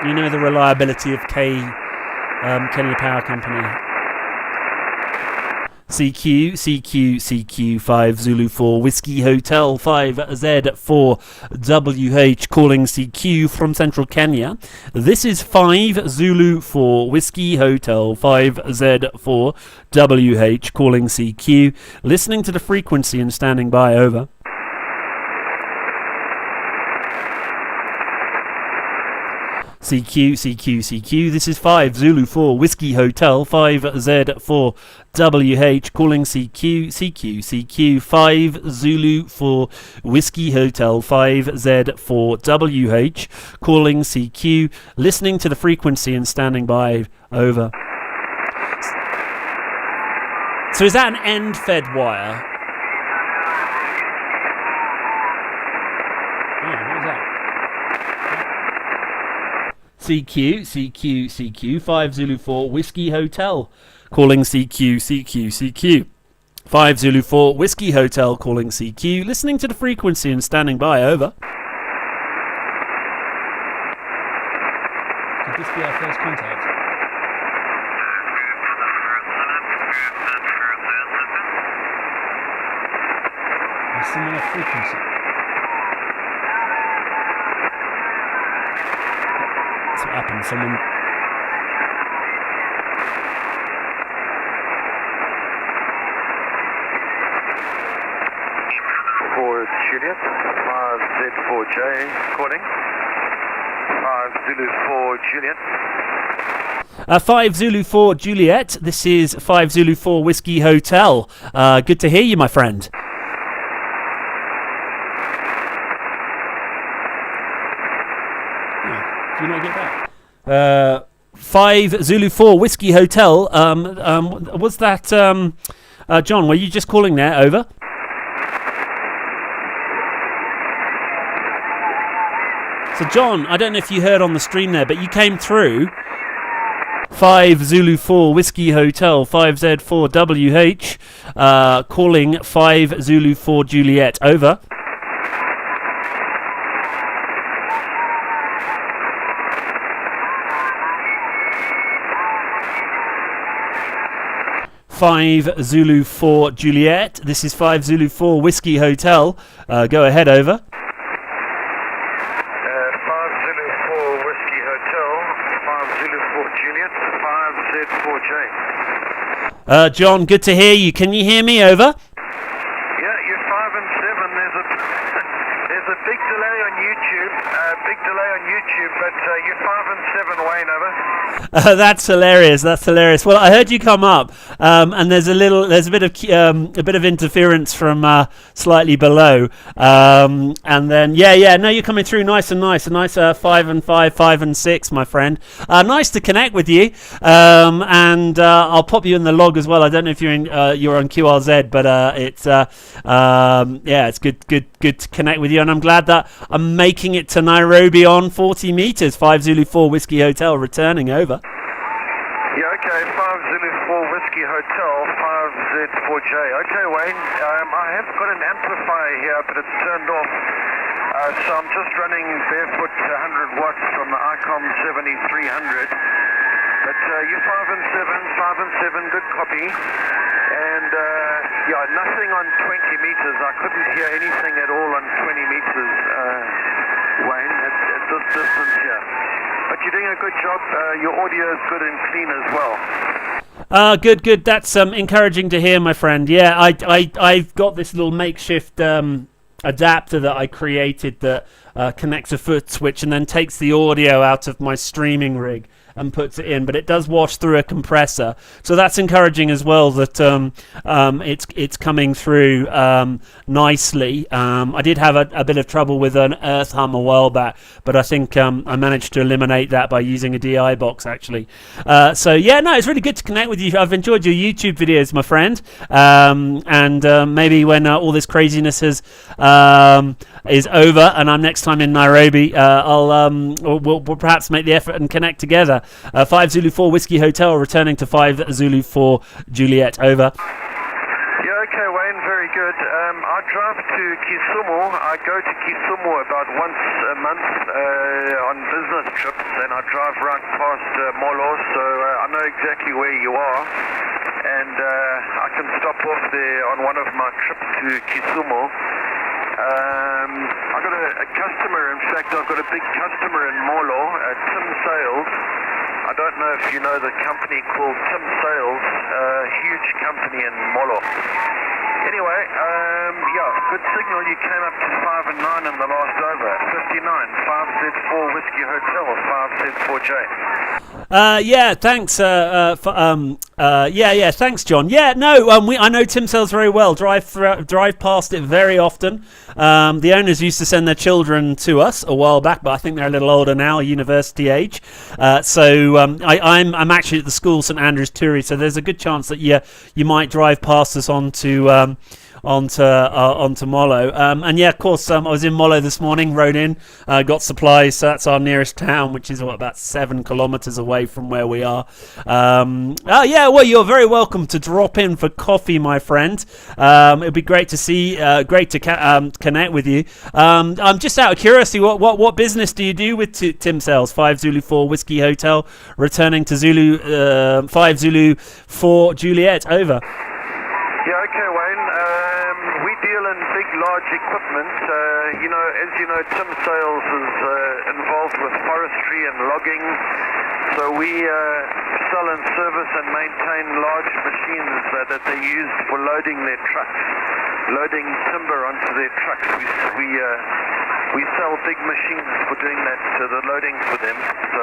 you know the reliability of Kenya Power Company. CQ 5 Zulu 4 Whiskey Hotel 5Z4WH calling CQ from Central Kenya. This is 5 Zulu 4 Whiskey Hotel 5Z4WH calling CQ, listening to the frequency and standing by. Over. CQ, this is 5 Zulu 4 Whiskey Hotel 5Z4WH calling CQ 5 Zulu 4 Whiskey Hotel 5Z4WH calling CQ, listening to the frequency and standing by. Over. So is that an end-fed wire? CQ 5 Zulu 4 Whiskey Hotel calling CQ 5 Zulu 4 Whiskey Hotel calling CQ, listening to the frequency and standing by. Over. Could this be our first contact? A similar frequency. That's what happened. Someone. For Juliet, 5Z4J calling. 5 Zulu 4 Juliet. 5 Zulu 4 Juliet. This is 5 Zulu 4 Whiskey Hotel. Good to hear you, my friend. Do you not get that? 5 Zulu 4 Whiskey Hotel. Was that John? Were you just calling there? Over. So John, I don't know if you heard on the stream there, but you came through. 5 Zulu 4 Whiskey Hotel 5Z4WH calling 5 Zulu 4 Juliet. Over. Five Zulu 4 Juliet. This is 5 Zulu 4 Whiskey Hotel. Go ahead. Over. 5 Zulu 4 Whiskey Hotel, 5 Zulu 4 Juliet, 5Z4J. John, good to hear you. Can you hear me? Over. Wayne, over. That's hilarious. That's hilarious. Well, I heard you come up, and there's a bit of interference from slightly below, and then no, you're coming through nice and nice, a nice 5 and 5, 5 and 6, my friend. Nice to connect with you, and I'll pop you in the log as well. I don't know if you're on QRZ, but it's good to connect with you, and I'm glad that I'm making it to Nairobi on 40 meters. 5 Zulu 4 Whiskey Hotel returning over. Yeah, okay, 5 Zulu 4 Whiskey Hotel, 5Z4J. Okay, Wayne, I have got an amplifier here, but it's turned off. So I'm just running barefoot 100 watts from the ICOM 7300. But you 5 and 7, good copy. And nothing on 20 meters. I couldn't hear anything at all on 20 meters, Wayne, at this distance here. But you're doing a good job. Your audio is good and clean as well. Good. That's encouraging to hear, my friend. Yeah, I've got this little makeshift adapter that I created that connects a foot switch and then takes the audio out of my streaming rig and puts it in, but it does wash through a compressor, so that's encouraging as well that it's coming through nicely. I did have a bit of trouble with an earth hum a while back, but I think I managed to eliminate that by using a DI box actually. It's really good to connect with you. I've enjoyed your YouTube videos, my friend, and maybe when all this craziness is over and I'm next time in Nairobi, we'll perhaps make the effort and connect together. 5 Zulu 4 Whiskey Hotel returning to 5 Zulu 4 Juliet, over. Yeah, okay, Wayne, very good. I drive to Kisumu. I go to Kisumu about once a month on business trips, and I drive right past Molo, so I know exactly where you are. And I can stop off there on one of my trips to Kisumu. I've got a customer, in fact, I've got a big customer in Molo, Tim Sales. I don't know if you know the company called Tim Sales, huge company in Molo. Anyway, good signal. You came up to 5 and 9 in the last over. 59, 5Z4 Whiskey Hotel, 5Z4J. Thanks. Thanks, John. I know Tim Sales very well. Drive past it very often. The owners used to send their children to us a while back, but I think they're a little older now, university age. I'm actually at the school, St Andrew's Turi, so there's a good chance that you might drive past us onto Molo. Of course, I was in Molo this morning, rode in, got supplies, so that's our nearest town, which is about 7 kilometers away from where we are. Well, you're very welcome to drop in for coffee, my friend. It'd be great to see, great to connect with you. I'm just out of curiosity, what business do you do with Tim Sales? 5 Zulu 4 Whiskey Hotel, returning to 5 Zulu 4 Juliet, over. Yeah, okay, Wayne. We deal in big, large equipment. As you know, Tim Sales is involved with forestry and logging. So we sell and service and maintain large machines that they use for loading their trucks, loading timber onto their trucks. We sell big machines for doing that, the loading for them. So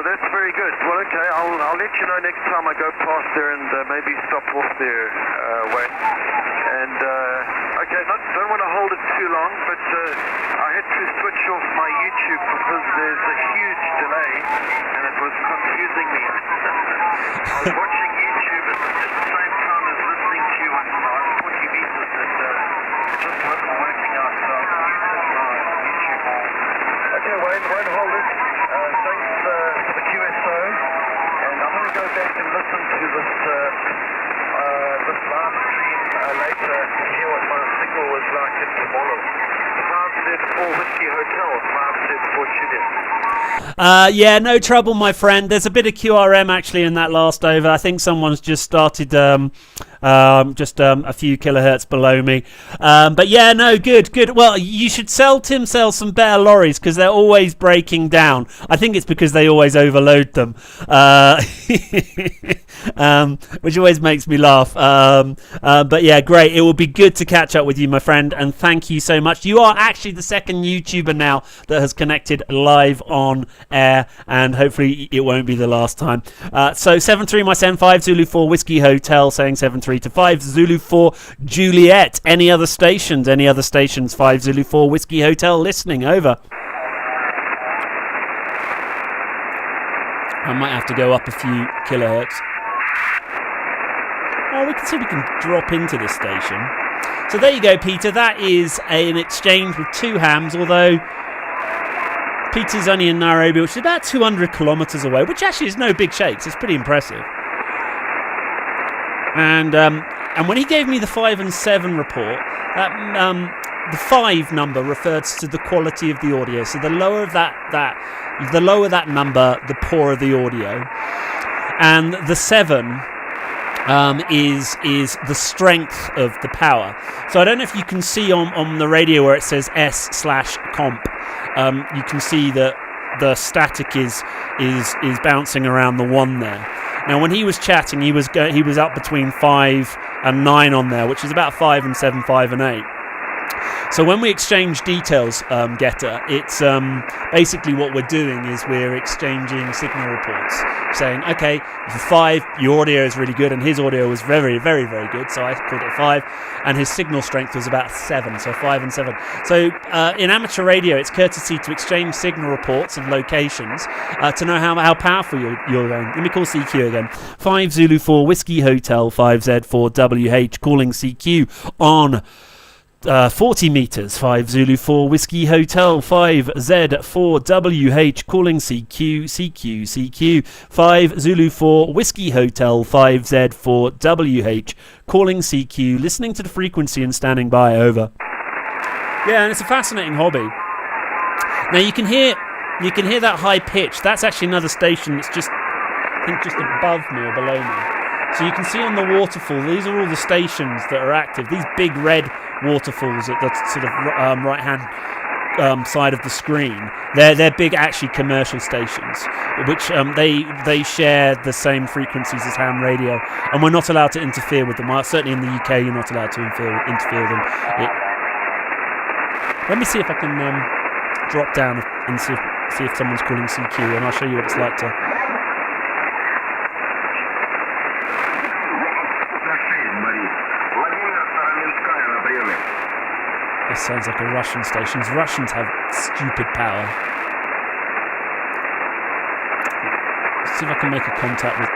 that's very good. Well, okay, I'll let you know next time I go past there and maybe stop off there, Wayne. And, don't want to hold it too long, but I had to switch off my YouTube because there's a huge delay and it was confusing me. I was watching YouTube at the same time as listening to you on 40 meters and it just wasn't working out, so I muted my YouTube. Okay, Wayne, won't hold it. Thanks for the QSO, and I'm going to go back and listen to this live stream later to hear what my signal was like in tomorrow. 5Z4 Whiskey Hotel, 5Z4 Juliet. No trouble, my friend. There's a bit of QRM actually in that last over. I think someone's just started just a few kilohertz below me. But yeah, no, good. Well, you should sell some better lorries because they're always breaking down. I think it's because they always overload them, which always makes me laugh. But yeah, great. It will be good to catch up with you, my friend, and thank you so much. You are actually the second YouTuber now that has connected live on air, and hopefully it won't be the last time. So 7-3 my son, 5 Zulu 4 Whiskey Hotel, saying 7-3 to 5 Zulu 4 Juliet. Any other stations? 5 Zulu 4 Whiskey Hotel listening, over. I might have to go up a few kilohertz. Oh, we can see if we can drop into this station. So there you go, Peter. That is an exchange with 2 hams, although Peter's only in Nairobi, which is about 200 kilometres away, which actually is no big shakes. It's pretty impressive. And when he gave me the 5 and 7 report, that the 5 number refers to the quality of the audio. So the lower that number, the poorer the audio, and the 7 is the strength of the power. So I don't know if you can see on the radio where it says S/comp. You can see that the static is bouncing around the 1 there. Now, when he was chatting, he was up between 5 and 9 on there, which is about 5 and 7, 5 and 8. So when we exchange details, Getter, it's basically what we're doing is we're exchanging signal reports, saying, okay, for 5, your audio is really good, and his audio was very, very, very good, so I called it 5, and his signal strength was about 7, so 5 and 7. So in amateur radio, it's courtesy to exchange signal reports and locations to know how powerful you're going. Let me call CQ again. 5 Zulu 4 Whiskey Hotel, 5Z4 WH, calling CQ on 40 metres, 5 Zulu 4 Whiskey Hotel, 5Z4 WH, calling CQ, 5 Zulu 4 Whiskey Hotel, 5Z4 WH, calling CQ, listening to the frequency and standing by, over. Yeah, and it's a fascinating hobby. Now you can hear that high pitch. That's actually another station that's just above me or below me. So you can see on the waterfall, these are all the stations that are active. These big red waterfalls at the sort of right-hand side of the screen. They're big, actually, commercial stations, which they share the same frequencies as ham radio, and we're not allowed to interfere with them. Well, certainly in the UK, you're not allowed to interfere with them. Let me see if I can drop down and see if someone's calling CQ, and I'll show you what it's like to. This sounds like a Russian station. Russians have stupid power. Let's see if I can make a contact with.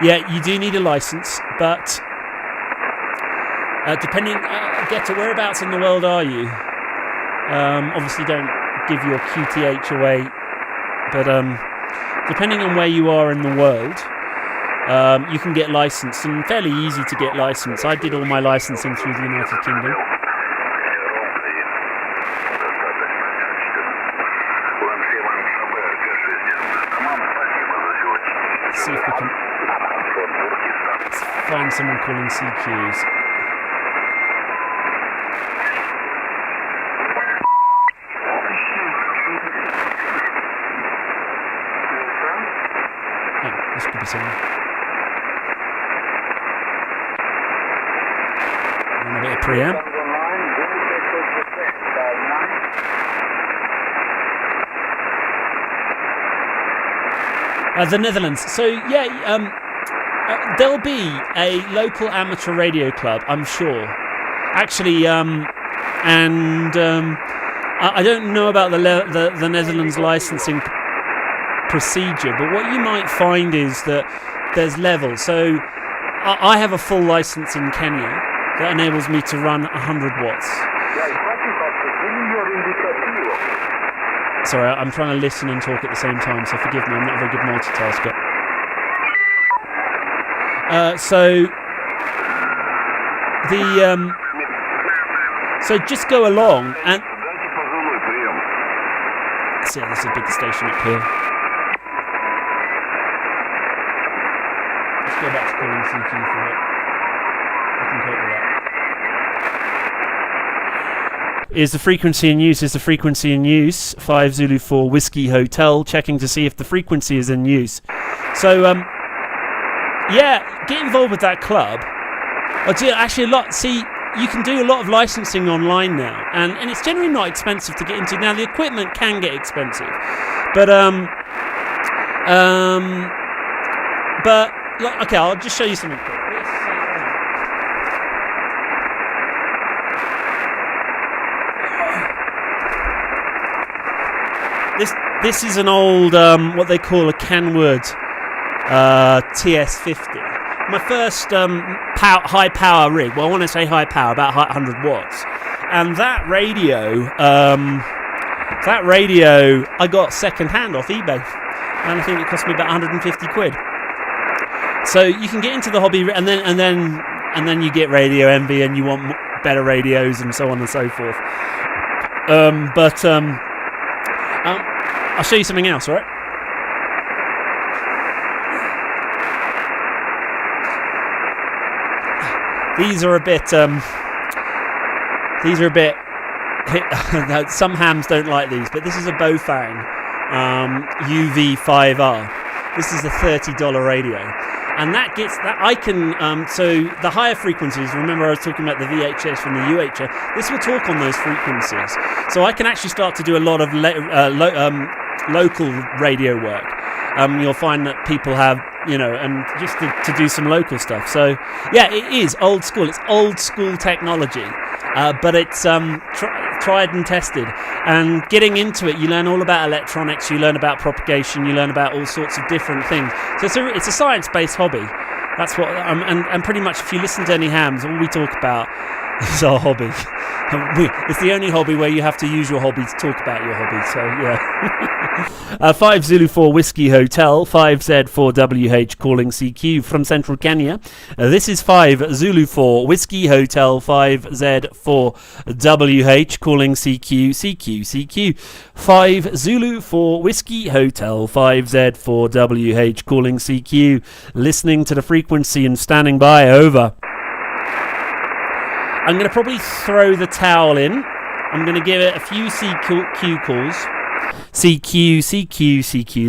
Yeah, you do need a license, but depending, Getter, whereabouts in the world are you? Obviously, don't give your QTH away, but depending on where you are in the world, you can get licensed, and fairly easy to get licensed. I did all my licensing through the United Kingdom. Let's see if we can find someone calling CQs. This could be someone. And a bit of preamp. The Netherlands. So yeah, there'll be a local amateur radio club, I'm sure. Actually, I don't know about the Netherlands licensing procedure, but what you might find is that there's levels. So I have a full license in Kenya that enables me to run 100 watts. Sorry, I'm trying to listen and talk at the same time, so forgive me, I'm not a very good multitasker. So just go along and... See, there's a big station up here. Let's go back to calling CQ for it. I can cope with that. Is the frequency in use? Is the frequency in use? 5 Zulu 4 Whiskey Hotel. Checking to see if the frequency is in use. So, yeah, get involved with that club. Actually, a lot. See, you can do a lot of licensing online now, and it's generally not expensive to get into. Now, the equipment can get expensive, but okay, I'll just show you something quick. This is an old what they call a Kenwood TS50. My first high power rig. Well, I want to say high power, about 100 watts. And that radio I got second hand off eBay, and I think it cost me about 150 quid. So you can get into the hobby, and then you get radio envy, and you want better radios, and so on and so forth. I'll show you something else, all right? These are a bit. Some hams don't like these, but this is a Bofang UV5R. This is a $30 radio, and that gets that I can. So the higher frequencies. Remember, I was talking about the VHF and the UHF. This will talk on those frequencies, so I can actually start to do a lot of local radio work. You'll find that people have, and just to do some local stuff. So, yeah, it is old school. It's old school technology, but it's tried and tested. And getting into it, you learn all about electronics, you learn about propagation, you learn about all sorts of different things. So it's a science-based hobby. That's what, and pretty much if you listen to any hams, all we talk about is our hobby. It's the only hobby where you have to use your hobby to talk about your hobby. So yeah. 5 Zulu 4 Whiskey Hotel, 5Z4WH calling CQ from Central Kenya. This is 5 Zulu 4 Whiskey Hotel, 5Z4WH calling CQ. 5 Zulu 4 Whiskey Hotel, 5Z4WH calling CQ. Listening to the frequency and standing by. Over. I'm going to probably throw the towel in. I'm going to give it a few CQ calls. CQ.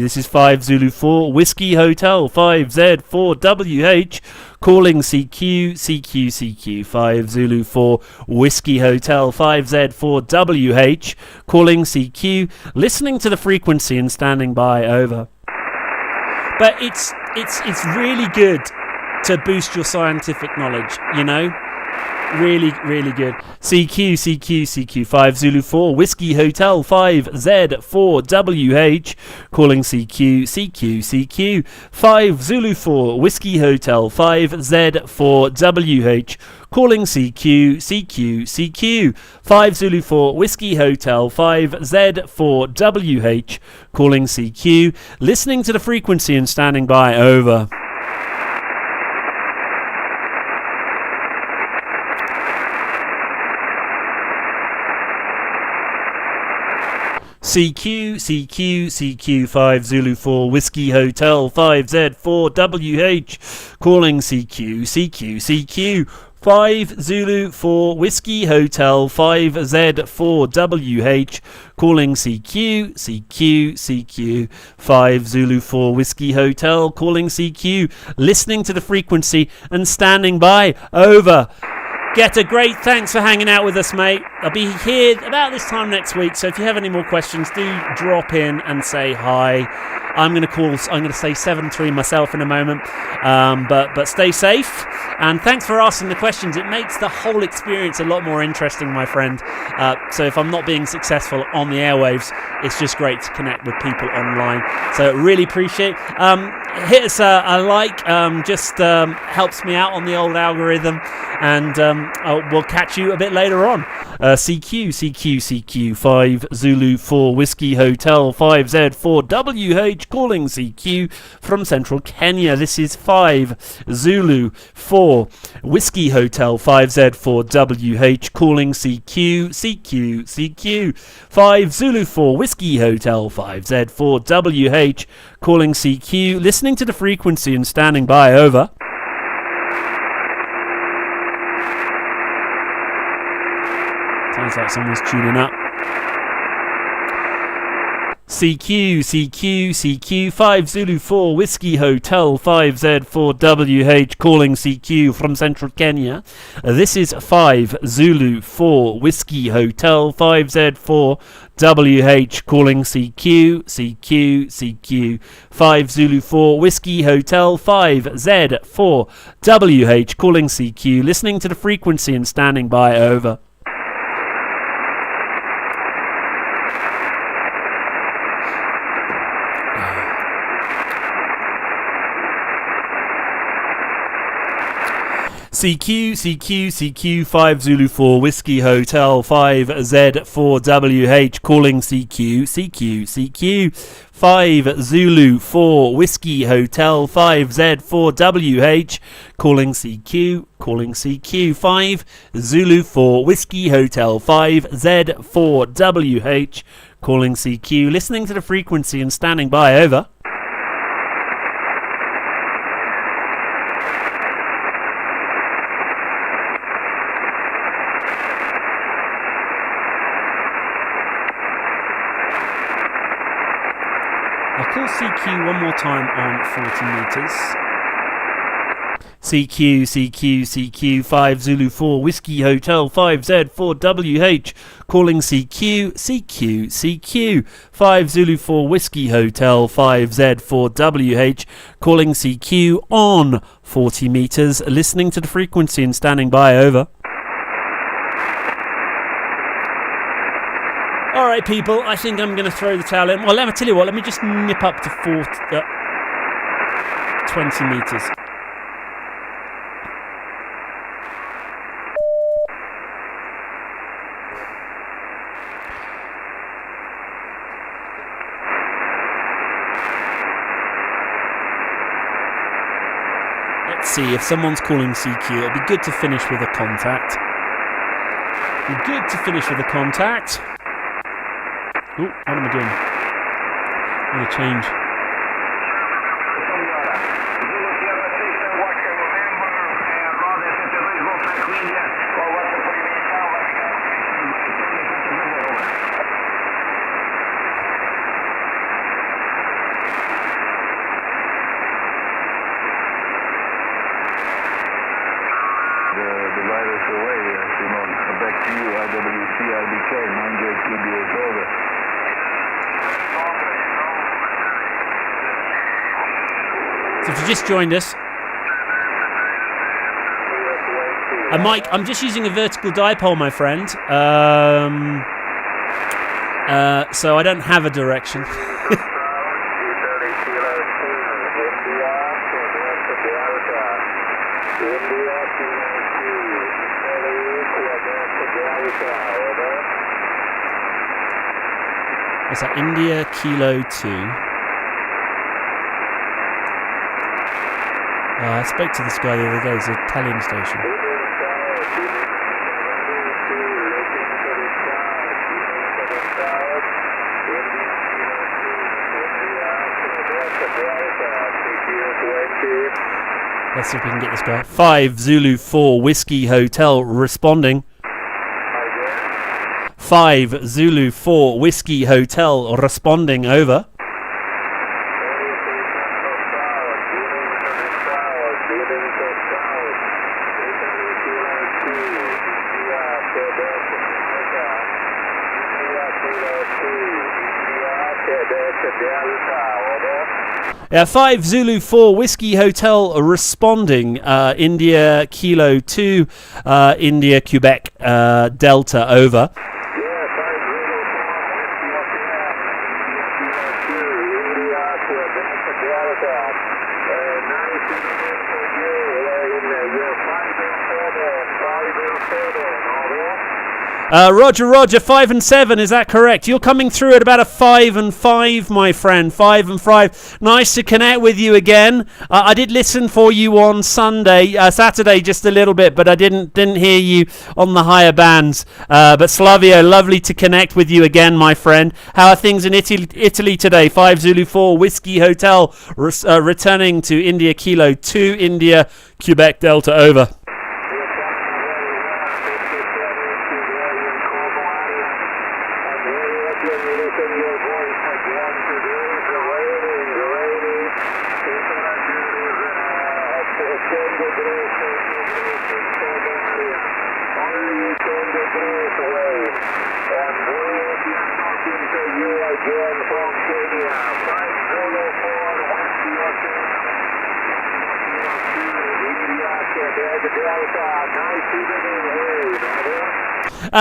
This is 5 Zulu 4 Whiskey Hotel, 5Z4WH calling CQ. 5 Zulu 4 Whiskey Hotel, 5Z4WH calling CQ. Listening to the frequency and standing by. Over. But it's really good to boost your scientific knowledge, Really, really good. CQ. 5 Zulu 4 Whiskey Hotel, 5Z4WH calling CQ. 5 Zulu 4 Whiskey Hotel, 5Z4WH calling CQ. 5 Zulu 4 Whiskey Hotel, 5Z4WH calling CQ. Listening to the frequency and standing by. Over. CQ. 5 Zulu 4 Whiskey Hotel, 5Z4WH calling CQ. 5 Zulu 4 Whiskey Hotel, 5Z4WH calling CQ. 5 Zulu 4 Whiskey Hotel calling CQ. Listening to the frequency and standing by. Over. Get a great thanks for hanging out with us, mate. I'll be here about this time next week, so if you have any more questions, do drop in and say hi. I'm going to say 7-3 myself in a moment, but stay safe, and thanks for asking the questions. It makes the whole experience a lot more interesting, my friend. So if I'm not being successful on the airwaves, it's just great to connect with people online. So really appreciate it. Hit us a like, just helps me out on the old algorithm, and we'll catch you a bit later on. CQ, CQ, CQ, 5 Zulu 4 Whiskey Hotel 5Z4 WH calling CQ from central Kenya. This is 5 Zulu 4 Whiskey Hotel 5Z4 WH calling CQ, CQ, CQ, 5 Zulu 4 Whiskey Hotel 5Z4 WH calling CQ, listening to the frequency and standing by, over. Sounds like someone's tuning up. CQ, CQ, CQ, 5 Zulu 4 Whiskey Hotel 5Z4 WH calling CQ from central Kenya. This is 5 Zulu 4 Whiskey Hotel 5Z4 WH calling CQ, CQ, CQ, 5 Zulu 4 Whiskey Hotel 5Z4 WH calling CQ, listening to the frequency and standing by, over. CQ, CQ, CQ, 5 Zulu 4 Whiskey Hotel 5Z4 WH calling CQ, CQ, CQ, 5 Zulu 4 Whiskey Hotel 5Z4 WH calling CQ, calling CQ, 5 Zulu 4 Whiskey Hotel 5Z4 WH calling CQ, listening to the frequency and standing by, over. I'll call CQ one more time on 40 metres. CQ, CQ, CQ, 5 Zulu 4 Whiskey Hotel 5Z4 WH calling CQ, CQ, CQ, 5 Zulu 4 Whiskey Hotel 5Z4 WH calling CQ on 40 metres, listening to the frequency and standing by, over. All right, people, I think I'm going to throw the towel in. Well, let me tell you what, let me just nip up to 20 metres. Let's see if someone's calling CQ. It'll be good to finish with a contact. Oh, what am I doing? I'm going to change. The virus away, back to you, IWC, IBK, 9J2BS, over. So if you just joined us, Mike, I'm just using a vertical dipole, my friend. So I don't have a direction. What's that? India Kilo 2. I spoke to this guy the other day. It's an Italian station. Let's see if we can get this guy. 5 Zulu 4 Whiskey Hotel responding. 5 Zulu 4 Whiskey Hotel responding, over. Yeah, 5 Zulu 4 Whiskey Hotel responding. India Kilo 2, India Quebec Delta, over. Roger, 5 and 7, is that correct? You're coming through at about a 5 and 5, my friend. 5 and 5. Nice to connect with you again. I did listen for you on Saturday, just a little bit, but I didn't hear you on the higher bands. But Slavio, lovely to connect with you again, my friend. How are things in Italy today? 5 Zulu 4 Whiskey Hotel, returning to India Kilo 2 India Quebec Delta, over.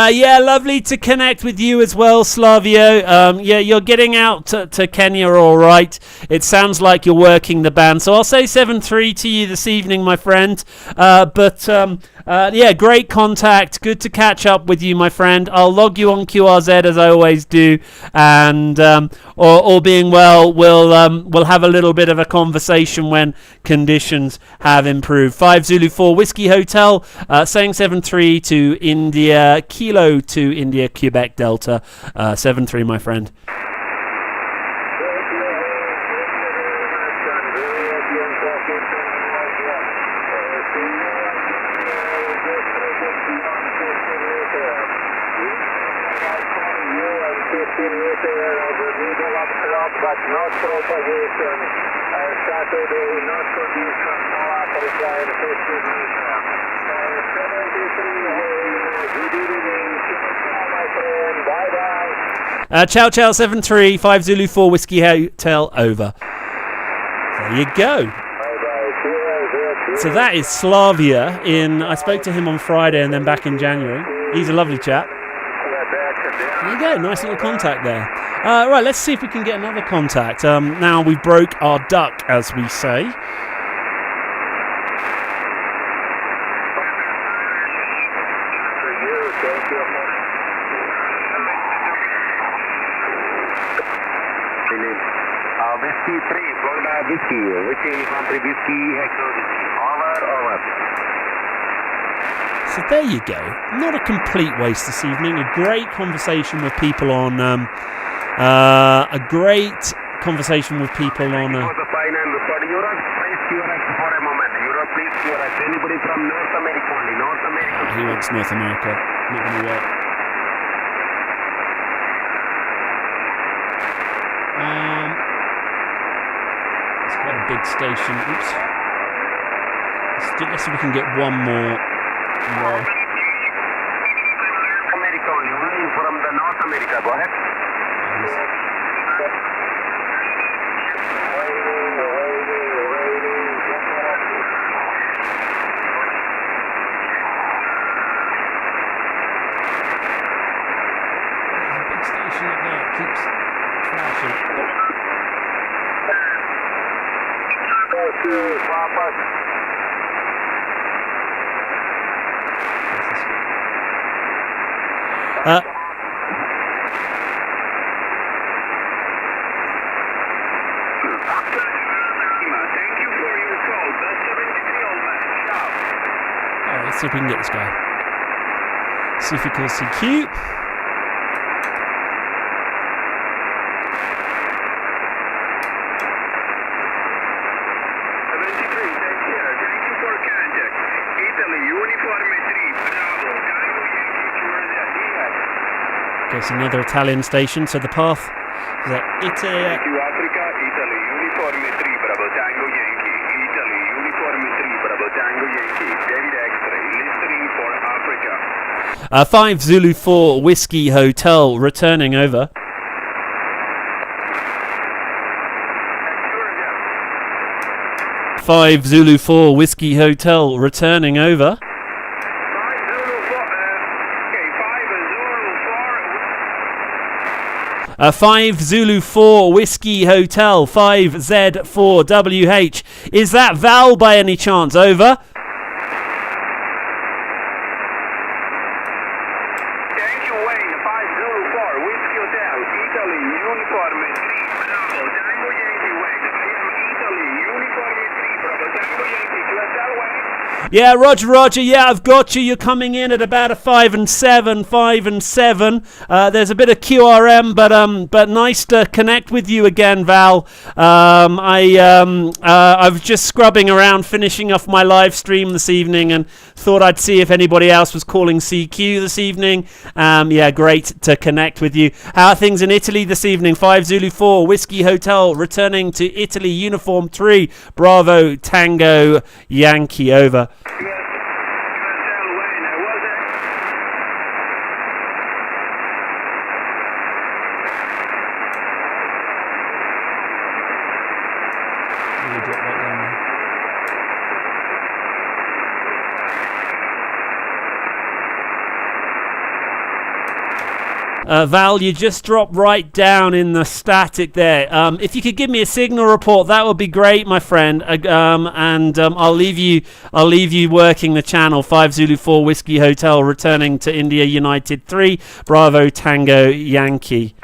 Yeah, lovely to connect with you as well, Slavio. Yeah, you're getting out to Kenya all right. It sounds like you're working the band. So I'll say 7-3 to you this evening, my friend. Yeah, great contact. Good to catch up with you, my friend. I'll log you on QRZ as I always do. And all being well, we'll have a little bit of a conversation when conditions have improved. 5 Zulu 4 Whiskey Hotel, saying 7-3 to India Kilo to India Quebec Delta, 7-3, my friend. Ciao 7-3 5 Zulu 4 Whiskey Hotel, over. There you go. So that is Slavia I spoke to him on Friday and then back in January. He's a lovely chap. There you go, nice little contact there. Right, let's see if we can get another contact. Now we broke our duck, as we say. Whiskey 3, Florida Whiskey, Whiskey Country Whiskey, over. So there you go. Not a complete waste this evening. A great conversation with people on. He wants North America. Not going to work. It's quite a big station. Oops. Let's see if we can get one more. America only, from the North America. Go ahead. There's a big station up there. It keeps flashing. Let's see if we can get this guy. See if we can see Q. Okay, it's another Italian station, so the path is at Italy. Africa, Italy, Uniform 3, Bravo Tango Yankee, Italy, Uniform 3, Bravo Tango Yankee, David X-ray, listening for Africa. 5 Zulu 4 Whiskey Hotel, returning, over. Five Zulu 4 Whiskey Hotel, returning, over. 5 Zulu 4 Whiskey Hotel, 5Z4WH. Is that Val by any chance? Over. Thank Wayne, 5 Zulu 4, Whiskey Hotel, Italy, Uniform 3, Bravo, Tango Yankee Wayne. I am Italy, Uniform 3, Bravo, Tango Yankee, QSL Wayne. Yeah, Roger. Yeah, I've got you. You're coming in at about a 5 and 7. There's a bit of QRM, but nice to connect with you again, Val. I was just scrubbing around, finishing off my live stream this evening, and thought I'd see if anybody else was calling CQ this evening. Yeah, great to connect with you. How are things in Italy this evening? 5 Zulu 4 Whiskey Hotel returning to Italy. Uniform 3 Bravo Tango Yankee over. Val, you just dropped right down in the static there. If you could give me a signal report, that would be great, my friend. I'll leave you working the channel. 5 Zulu 4 Whiskey Hotel returning to India United 3 Bravo Tango Yankee.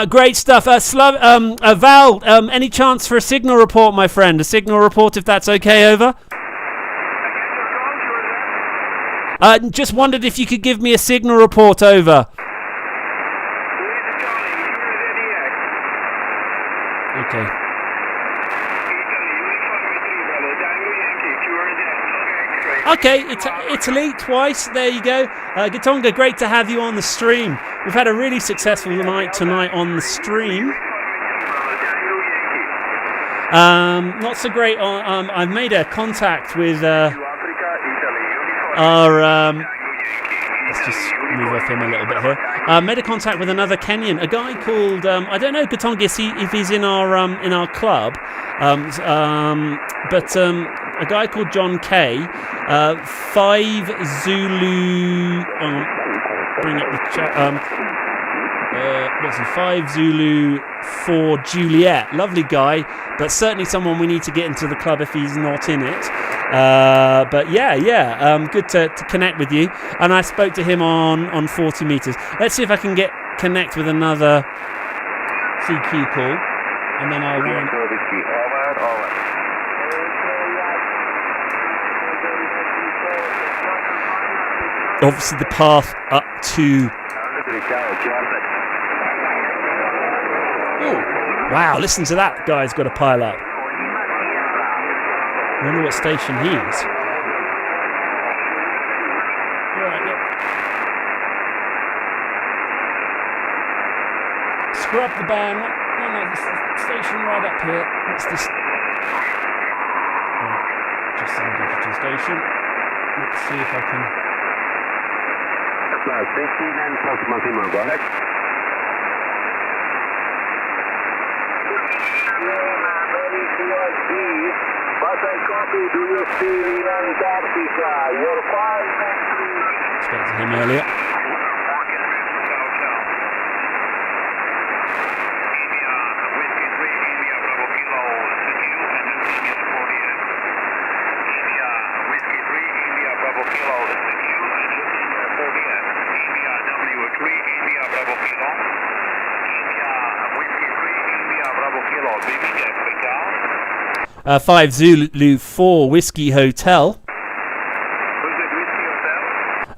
Great stuff. Val, any chance for a signal report, my friend? A signal report, if that's okay, over? Just wondered if you could give me a signal report, over. Okay. Okay, it's Italy twice. There you go. Gitonga, great to have you on the stream. We've had a really successful night tonight on the stream. Not so great. I've made a contact with our. Let's just move off him a little bit here. Made a contact with another Kenyan, a guy called I don't know, Gitonga, if he's in our club, but a guy called John K. 5 Zulu. Bring up the chat. What's he? 5 Zulu 4 Juliet. Lovely guy, but certainly someone we need to get into the club if he's not in it. But good to connect with you. And I spoke to him on 40 meters. Let's see if I can connect with another CQ call, and then I'll run. Obviously, the path up to. Oh, wow! Listen to that guy's got a pile up. I wonder what station he is. Right, yeah. Scrub the band. No, this is the station right up here. What's this? Right, just some digital station. Let's see if I can. 16 and plus maximum, go ahead. Do you see Antarctica? You're 5. Spoke to him earlier. India, 5 Zulu 4 Whiskey Hotel.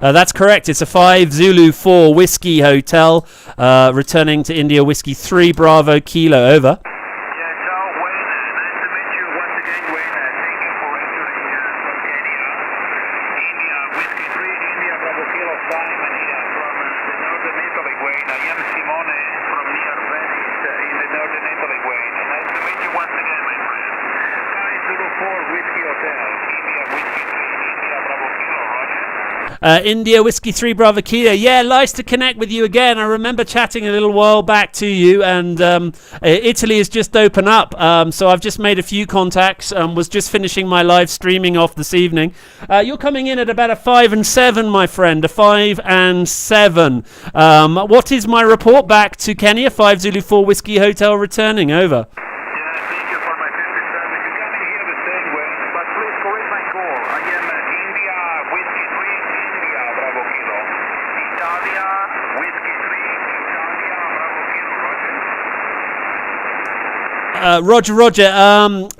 That's correct. It's a 5 Zulu 4 Whiskey Hotel, returning to India Whiskey 3 Bravo Kilo, over. India Whiskey 3 Bravo Kilo. Yeah, nice to connect with you again. I remember chatting a little while back to you, and Italy has just opened up, so I've just made a few contacts. Was just finishing my live streaming off this evening. You're coming in at about a 5 and 7, my friend. A 5 and 7. What is my report back to Kenya? 5 Zulu 4 Whiskey Hotel returning, over. thank you for my 57. You can hear the same way. Roger.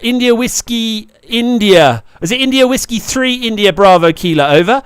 India Whiskey India. Is it India Whiskey 3 India Bravo Kilo? Over.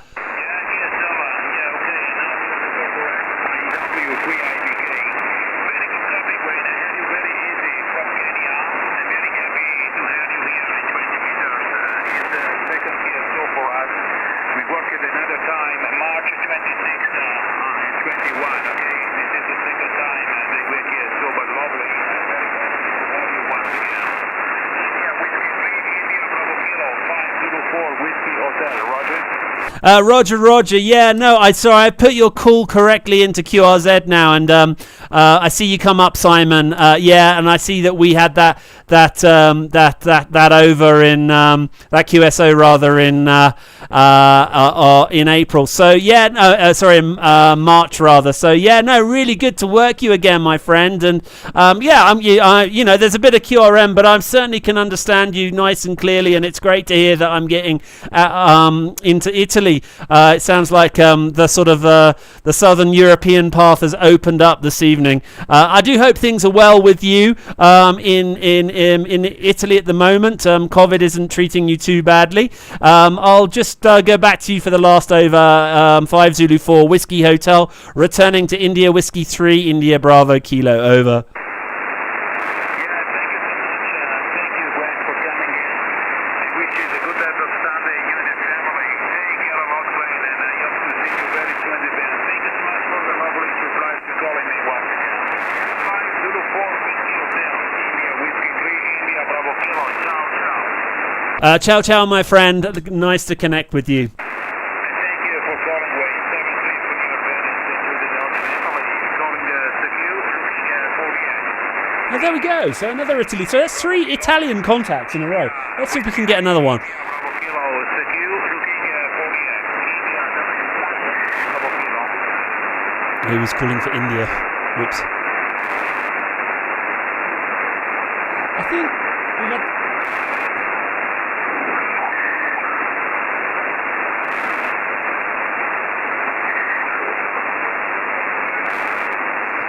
Roger. Yeah, no, I put your call correctly into QRZ now, and I see you come up, Simon. Yeah, and I see that we had that over in that QSO rather in April. So yeah, no, sorry, March rather. So yeah, no, really good to work you again, my friend. And yeah, you know, there's a bit of QRM, but I certainly can understand you nice and clearly, and it's great to hear that I'm getting into Italy. It sounds like the sort of the Southern European path has opened up this evening. I do hope things are well with you in Italy at the moment. COVID isn't treating you too badly. I'll just go back to you for the last over 5 Zulu 4 Whiskey Hotel, returning to India Whiskey 3 India Bravo Kilo. Over. Ciao, my friend. Nice to connect with you. Thank you for calling Wayne. 73 for your benefit to the North Italy, calling the 48. Oh, there we go. So another Italy. So that's 3 Italian contacts in a row. Let's see if we can get another one. He was calling for India. Whoops. I think we got...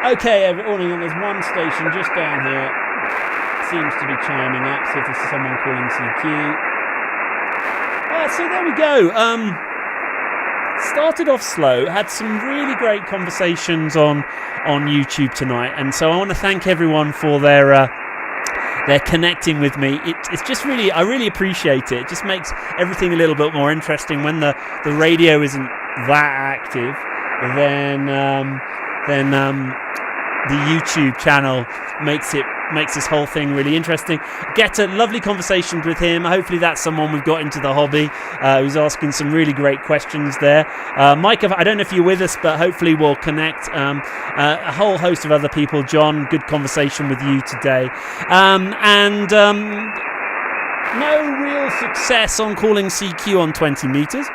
Okay, everyone, there's one station just down here. Seems to be chiming up. See if this is someone calling CQ. So there we go. Started off slow, had some really great conversations on YouTube tonight, and so I want to thank everyone for their connecting with me. It's just really, I really appreciate it. It just makes everything a little bit more interesting when the radio isn't that active. Then the YouTube channel makes this whole thing really interesting. Get a lovely conversation with him. Hopefully that's someone we've got into the hobby, who's asking some really great questions there. Mike, I don't know if you're with us, but hopefully we'll connect. A whole host of other people. John, good conversation with you today. No real success on calling CQ on 20 meters.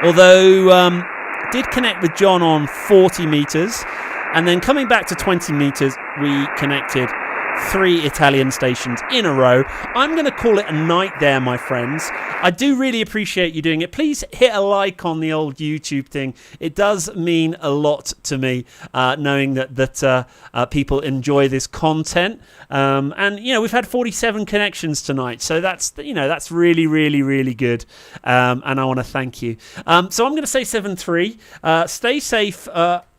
Although did connect with John on 40 meters. And then coming back to 20 meters, we connected 3 Italian stations in a row. I'm going to call it a night there, my friends. I do really appreciate you doing it. Please hit a like on the old YouTube thing. It does mean a lot to me, knowing that people enjoy this content. And you know, we've had 47 connections tonight, so that's really, really, really good. And I want to thank you. So I'm going to say 7-3. Stay safe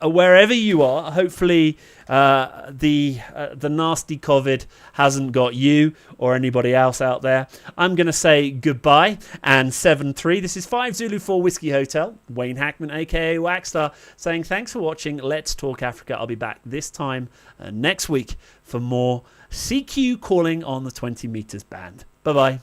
wherever you are. Hopefully the nasty COVID hasn't got you or anybody else out there. I'm going to say goodbye and 7-3. This is 5 Zulu 4 Whiskey Hotel. Wayne Hackman, aka Whackstar, saying thanks for watching. Let's Talk Africa. I'll be back this time next week for more CQ calling on the 20 meters band. Bye bye.